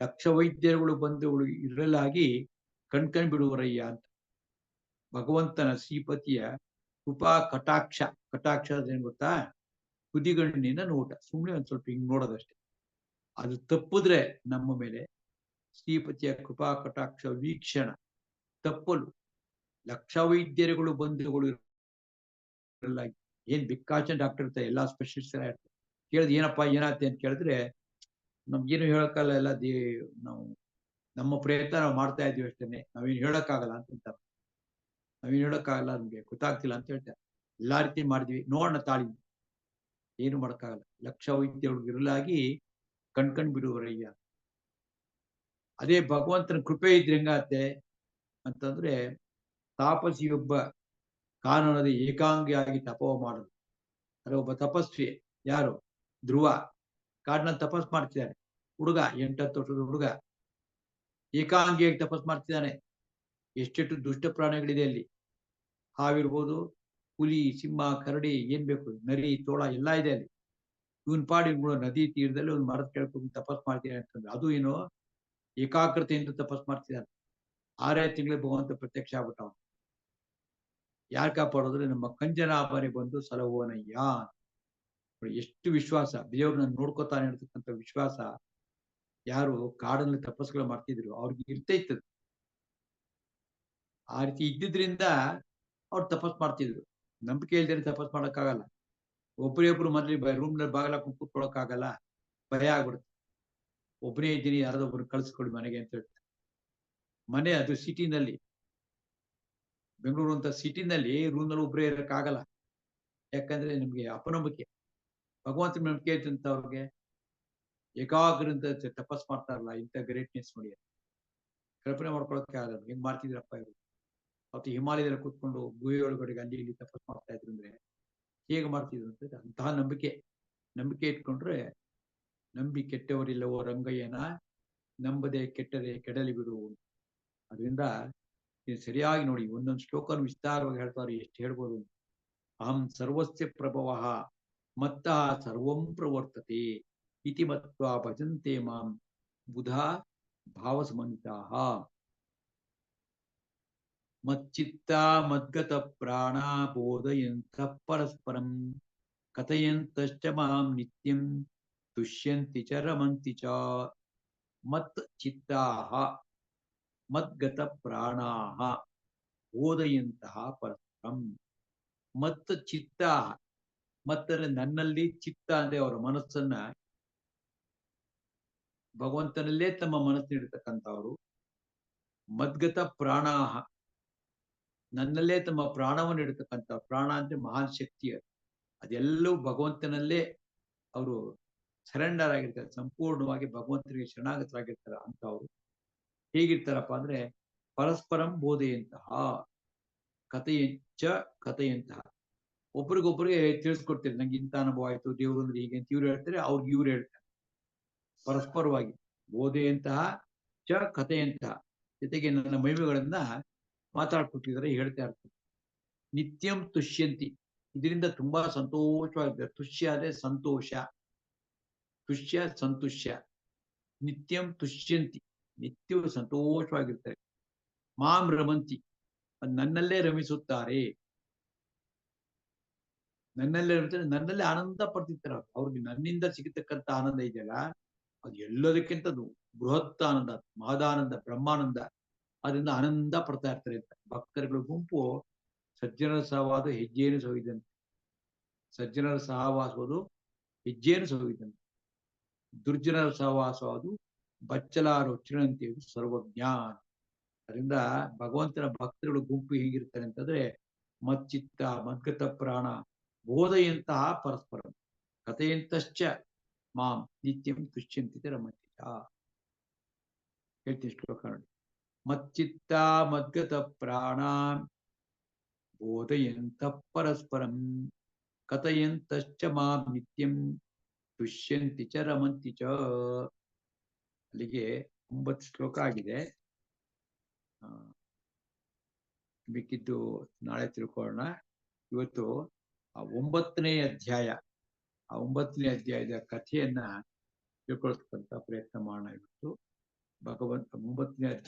ಲಕ್ಷ ವೈದ್ಯರುಗಳು ಬಂಧುಗಳು ಇರಲಾಗಿ ಕಣ್ಕಣ್ ಬಿಡುವರಯ್ಯ ಅಂತ. ಭಗವಂತನ ಶ್ರೀಪತಿಯ ಕೃಪಾ ಕಟಾಕ್ಷ, ಕಟಾಕ್ಷ ಅದೇನು ಗೊತ್ತಾ? ಕುದಿಗಣ್ಣಿನ ನೋಟ, ಸುಮ್ಮನೆ ಒಂದ್ ಸ್ವಲ್ಪ ಹಿಂಗ್ ನೋಡೋದಷ್ಟೇ. ಅದು ತಪ್ಪಿದ್ರೆ ನಮ್ಮ ಮೇಲೆ ಶ್ರೀಪತಿಯ ಕೃಪಾ ಕಟಾಕ್ಷ ವೀಕ್ಷಣ ತಪ್ಪಲು ಲಕ್ಷ ವೈದ್ಯರುಗಳು ಬಂಧುಗಳು ಇರಲಾಗಿ. ಏನ್ ಭಿಕ್ಕಾಚ ಡಾಕ್ಟರ್ ಇರ್ತಾರೆ, ಎಲ್ಲಾ ಸ್ಪೆಷಲಿಸ್ಟ್ ಎಲ್ಲ ಇರ್ತಾರೆ. ಕೇಳಿದ್ ಏನಪ್ಪಾ ಏನಾಗ್ತದೆ ಅಂತ ಕೇಳಿದ್ರೆ ನಮ್ಗೇನು ಹೇಳಕ್ಕಲ್ಲ, ಎಲ್ಲ ನಾವು ನಮ್ಮ ಪ್ರಯತ್ನ ನಾವು ಮಾಡ್ತಾ ಇದೀವಿ ಅಷ್ಟೇನೆ, ನಾವೇನು ಹೇಳಕ್ಕಾಗಲ್ಲ ಅಂತ. ನಾವೇನು ಹೇಳಕ್ಕಾಗಲ್ಲ, ನಮ್ಗೆ ಗೊತ್ತಾಗ್ತಿಲ್ಲ ಅಂತ ಹೇಳ್ತಾರೆ. ಎಲ್ಲಾ ರೀತಿ ಮಾಡಿದ್ವಿ, ನೋಡೋಣ ತಾಳಿ, ಏನು ಮಾಡಕ್ಕಾಗಲ್ಲ. ಲಕ್ಷ ವೈದ್ಯರು ಇರಲಾಗಿ ಕಣ್ಕಣ್ ಬಿಡುವರಯ್ಯ. ಅದೇ ಭಗವಂತನ ಕೃಪೆ ಇದ್ರೆ ಹೆಂಗಾಗತ್ತೆ ಅಂತಂದ್ರೆ, ತಾಪಸಿಯೊಬ್ಬ ಕಾನನದ ಏಕಾಂಗಿಯಾಗಿ ತಪವ ಮಾಡುದು. ಅದೇ ಒಬ್ಬ ತಪಸ್ವಿ, ಯಾರು? ಧ್ರುವ ಕಾಡಿನಲ್ಲಿ ತಪಸ್ ಮಾಡ್ತಿದ್ದಾನೆ. ಹುಡುಗ, 8-10 ವರ್ಷದ ಹುಡುಗ ಏಕಾಂಗಿಯಾಗಿ ತಪಸ್ ಮಾಡ್ತಿದ್ದಾನೆ. ಎಷ್ಟೆಷ್ಟು ದುಷ್ಟ ಪ್ರಾಣಿಗಳಿದೆ ಅಲ್ಲಿ. ಹಾವಿರ್ಬೋದು, ಹುಲಿ, ಸಿಂಹ, ಕರಡಿ, ಏನ್ ಬೇಕು, ನರಿ, ತೋಳ ಎಲ್ಲಾ ಇದೆ ಅಲ್ಲಿ. ಇವನ್ ಪಾಡಿ ನದಿ ತೀರದಲ್ಲಿ ಒಂದು ಮರದ ಕೆಳಕೊಂಡು ತಪಸ್ ಮಾಡ್ತಿದ್ದಾನೆ ಅಂತಂದ್ರೆ, ಅದು ಏನು ಏಕಾಗ್ರತೆಯಿಂದ ತಪಸ್ ಮಾಡ್ತಿದ್ದಾನೆ. 6 ತಿಂಗಳ ಭಗವಂತ ಪ್ರತ್ಯಕ್ಷ ಆಗ್ಬಿಟ್ಟವ. ಯಾರ್ ಕಾಪಾಡೋದ್ರೆ ನಮ್ಮ ಕಂಜನಾಭನೆ ಬಂದು ಸಲಹುವನಯ್ಯ. ಎಷ್ಟು ವಿಶ್ವಾಸ, ದೇವ್ರನ್ನ ನೋಡ್ಕೋತಾನೆ ಇರ್ತಕ್ಕಂಥ ವಿಶ್ವಾಸ. ಯಾರು ಕಾಡಲ್ಲಿ ತಪಸ್ಸುಗಳು ಮಾಡ್ತಿದ್ರು ಅವ್ರಿಗೆ ಇರ್ತೈತದು. ಆ ರೀತಿ ಇದ್ದಿದ್ರಿಂದ ಅವ್ರು ತಪಸ್ ಮಾಡ್ತಿದ್ರು. ನಂಬಿಕೆ ಇಲ್ದೇನೆ ತಪಸ್ ಮಾಡಕ್ಕಾಗಲ್ಲ. ಒಬ್ರು ಮೊದಲು ರೂಮ್ ನಲ್ಲಿ ಬಾಗಿಲ ಹಾಕೊಂಡು ಕೂತ್ಕೊಳ್ಳೋಕ್ಕಾಗಲ್ಲ, ಭಯ ಆಗ್ಬಿಡುತ್ತೆ. ಒಬ್ಬನೇ ಇದ್ದೀನಿ, ಯಾರಾದ್ರೂ ಒಬ್ರು ಕಳ್ಸ್ಕೊಡಿ ಮನೆಗೆ ಅಂತ ಹೇಳ್ತಾರೆ. ಮನೆ ಅದು ಸಿಟಿನಲ್ಲಿ, ಬೆಂಗಳೂರು ಅಂತ ಸಿಟಿನಲ್ಲಿ ರೂಮ್ನಲ್ಲಿ ಒಬ್ಬರೇ ಇರಕ್ಕಾಗಲ್ಲ. ಯಾಕಂದ್ರೆ ನಿಮ್ಗೆ ಅಪನಂಬಿಕೆ. ಭಗವಂತನ ನಂಬಿಕೆ ಇದ್ದಂತ ಅವ್ರಿಗೆ ಏಕಾಗ್ರದಿಂದ ತಪಸ್ ಮಾಡ್ತಾರಲ್ಲ, ಇಂಥ ಗ್ರೇಟ್ನೆಸ್ ನೋಡಿ, ಕಲ್ಪನೆ ಮಾಡ್ಕೊಳಕ್ಕೆ ಆಗಲ್ಲ. ಹೆಂಗ್ ಮಾಡ್ತಿದ್ರಪ್ಪ ಇವರು. ಅವತ್ತು ಹಿಮಾಲಯದಲ್ಲಿ ಕೂತ್ಕೊಂಡು ಗುಹೆ ಒಳಗಡೆ ಅಲ್ಲಿ ಇಲ್ಲಿ ತಪಸ್ ಮಾಡ್ತಾ ಇದ್ರು ಅಂದ್ರೆ ಹೇಗೆ ಮಾಡ್ತಿದ್ರು ಅಂತ. ಅಂತಹ ನಂಬಿಕೆ ಇಟ್ಕೊಂಡ್ರೆ, ನಂಬಿ ಕೆಟ್ಟವರಿಲ್ಲವೋ ರಂಗಯ್ಯನ, ನಂಬದೆ ಕೆಟ್ಟರೆ ಕೆಡಲಿ ಬಿಡು. ಅದರಿಂದ ಇದು ಸರಿಯಾಗಿ ನೋಡಿ, ಒಂದೊಂದು ಶ್ಲೋಕನು ವಿಸ್ತಾರವಾಗಿ ಹೇಳ್ತಾರೆ, ಎಷ್ಟು ಹೇಳ್ಬೋದು. ಅಹಂ ಸರ್ವಸ್ಯ ಪ್ರಭವಃ ಮತ್ತಃ ಸರ್ವಂ ಪ್ರವರ್ತತೆ ಇತಿ ಮತ್ವಾ ಭಜಂತೆ ಮಾಂ ಬುಧಾ ಭಾವಸಮನ್ವಿತಾಃ. ಮಚ್ಚಿತ್ತ ಮದ್ಗತ ಪ್ರಾಣ ಬೋಧಯಂತಃ ಪರಸ್ಪರಂ ಕಥಯಂತಶ್ಚ ಮಾಂ ನಿತ್ಯಂ ತುಷ್ಯಂತಿ ಚ ರಮಂತಿ ಚ. ಮತ್ ಚಿತ್ತಾಃ ಮದ್ಗತ ಪ್ರಾಣಾಃ ಬೋಧಯಂತಃ ಪರಸ್ಪರಂ. ಮತ್ ಚಿತ್ತಾಃ, ಮತ್ತಂದ್ರೆ ನನ್ನಲ್ಲಿ, ಚಿತ್ತ ಅಂದ್ರೆ ಅವರ ಮನಸ್ಸನ್ನ, ಭಗವಂತನಲ್ಲೇ ತಮ್ಮ ಮನಸ್ಸಿನಿಡ್ತಕ್ಕಂಥವ್ರು. ಮದ್ಗತ ಪ್ರಾಣಾಹ, ನನ್ನಲ್ಲೇ ತಮ್ಮ ಪ್ರಾಣವನ್ನು ಇಡ್ತಕ್ಕಂಥ, ಪ್ರಾಣ ಅಂದ್ರೆ ಮಹಾನ್ ಶಕ್ತಿ, ಅದೆಲ್ಲವೂ ಭಗವಂತನಲ್ಲೇ ಅವರು ಸರೆಂಡರ್ ಆಗಿರ್ತಾರೆ, ಸಂಪೂರ್ಣವಾಗಿ ಭಗವಂತನಿಗೆ ಶರಣಾಗತರಾಗಿರ್ತಾರೆ ಅಂತವ್ರು. ಹೇಗಿರ್ತಾರಪ್ಪ ಅಂದ್ರೆ, ಪರಸ್ಪರಂ ಬೋಧೆಯಂತಹ ಕಥೆಯಂತಹ, ಒಬ್ರಿಗೊಬ್ರಿಗೆ ತಿಳಿಸ್ಕೊಡ್ತಾರೆ. ನಂಗೆ ಇಂಥ ಅನುಭವ ಆಯ್ತು, ದೇವ್ರು ಅಂದ್ರೆ ಹೀಗೆ ಅಂತ ಇವ್ರು ಹೇಳ್ತಾರೆ, ಅವ್ರಿಗೆ ಇವ್ರು ಹೇಳ್ತಾರೆ. ಪರಸ್ಪರವಾಗಿ ಬೋಧೆಯಂತಹ ಚ ಕಥೆಯಂತಹ, ಜೊತೆಗೆ ನನ್ನ ಮಹಿಮೆಗಳನ್ನ ಮಾತಾಡ್ಕೊಟ್ಟಿದ್ದಾರೆ, ಹೇಳ್ತಾ ಇರ್ತಾರೆ. ನಿತ್ಯಂ ತುಷ್ಯಂತಿ, ಇದರಿಂದ ತುಂಬಾ ಸಂತೋಷವಾಗಿರ್ತಾರೆ. ತುಷ್ಯ ಅಂದ್ರೆ ಸಂತೋಷ, ತುಷ್ಯ ಸಂತುಷ್ಯ. ನಿತ್ಯಂ ತುಷ್ಯಂತಿ, ನಿತ್ಯವೂ ಸಂತೋಷವಾಗಿರ್ತಾರೆ. ಮಾಂ ರಮಂತಿ, ನನ್ನಲ್ಲೇ ರಮಿಸುತ್ತಾರೆ. ನನ್ನಲ್ಲೇ ಆನಂದ ಪಡ್ತಿರ್ತಾರೆ. ಅವ್ರಿಗೆ ನನ್ನಿಂದ ಸಿಗತಕ್ಕಂಥ ಆನಂದ ಇದೆಯಲ್ಲ, ಅದು ಎಲ್ಲದಕ್ಕಿಂತದ್ದು ಬೃಹತ್ತಾನಂದ, ಮಹದಾನಂದ, ಬ್ರಹ್ಮಾನಂದ, ಅದರಿಂದ ಆನಂದ ಪಡ್ತಾ ಇರ್ತಾರೆ ಅಂತ. ಭಕ್ತರುಗಳ ಗುಂಪು ಸಜ್ಜನರ ಸಹವಾದ ಹೆಜ್ಜೆಯನ್ನು ಸವಿದಂತೆ, ಸಜ್ಜನರ ಸಹವಾಸವುದು ಹೆಜ್ಜೆಯನ್ನು ಸವಿದಂತೆ, ದುರ್ಜನರ ಸಹವಾಸವಾದು ಬಚ್ಚಲಾರು ಚಿರಂತೆಯುವುದು ಸರ್ವಜ್ಞಾನ. ಅದರಿಂದ ಭಗವಂತನ ಭಕ್ತರುಗಳ ಗುಂಪು ಹೇಗಿರ್ತಾರೆ ಅಂತಂದ್ರೆ ಮಚ್ಚಿತ್ತ ಮದ್ಗತ ಪ್ರಾಣ ಬೋಧೆಯಂತಹ ಪರಸ್ಪರ ಕಥೆಯಂತಶ್ಚ ಮಾಂ ನಿತ್ಯಂ ತುಷ್ಯಂತಿತೆ ರಮಂತಿತ. ಹೇಳ್ತೀನಿ ಶ್ಲೋಕ ನೋಡಿ. ಮಚ್ಚಿತ್ತ ಮದ್ಗತ ಪ್ರಾಣ ಬೋಧಯಂತ ಪರಸ್ಪರಂ ಕಥಯಂತಶ್ಚ ಮಾಂ ನಿತ್ಯಂ ತುಷ್ಯಂತಿ ಚ ರಮಂತಿ ಚ. ಅಲ್ಲಿಗೆ 9 ಶ್ಲೋಕ ಆಗಿದೆ. ಮಿಕ್ಕಿದ್ದು ನಾಳೆ ತಿಳ್ಕೊಳ್ಳೋಣ. ಇವತ್ತು ಆ 9ನೇ ಅಧ್ಯಾಯ, ಆ 9ನೇ ಅಧ್ಯಾಯದ ಕಥೆಯನ್ನ ತಿಳ್ಕೊಳ್ತಕ್ಕಂಥ ಪ್ರಯತ್ನ ಮಾಡೋಣ ಇವತ್ತು. ಭಗವಂತ 9ನೇ ಅಧ್ಯಾಯ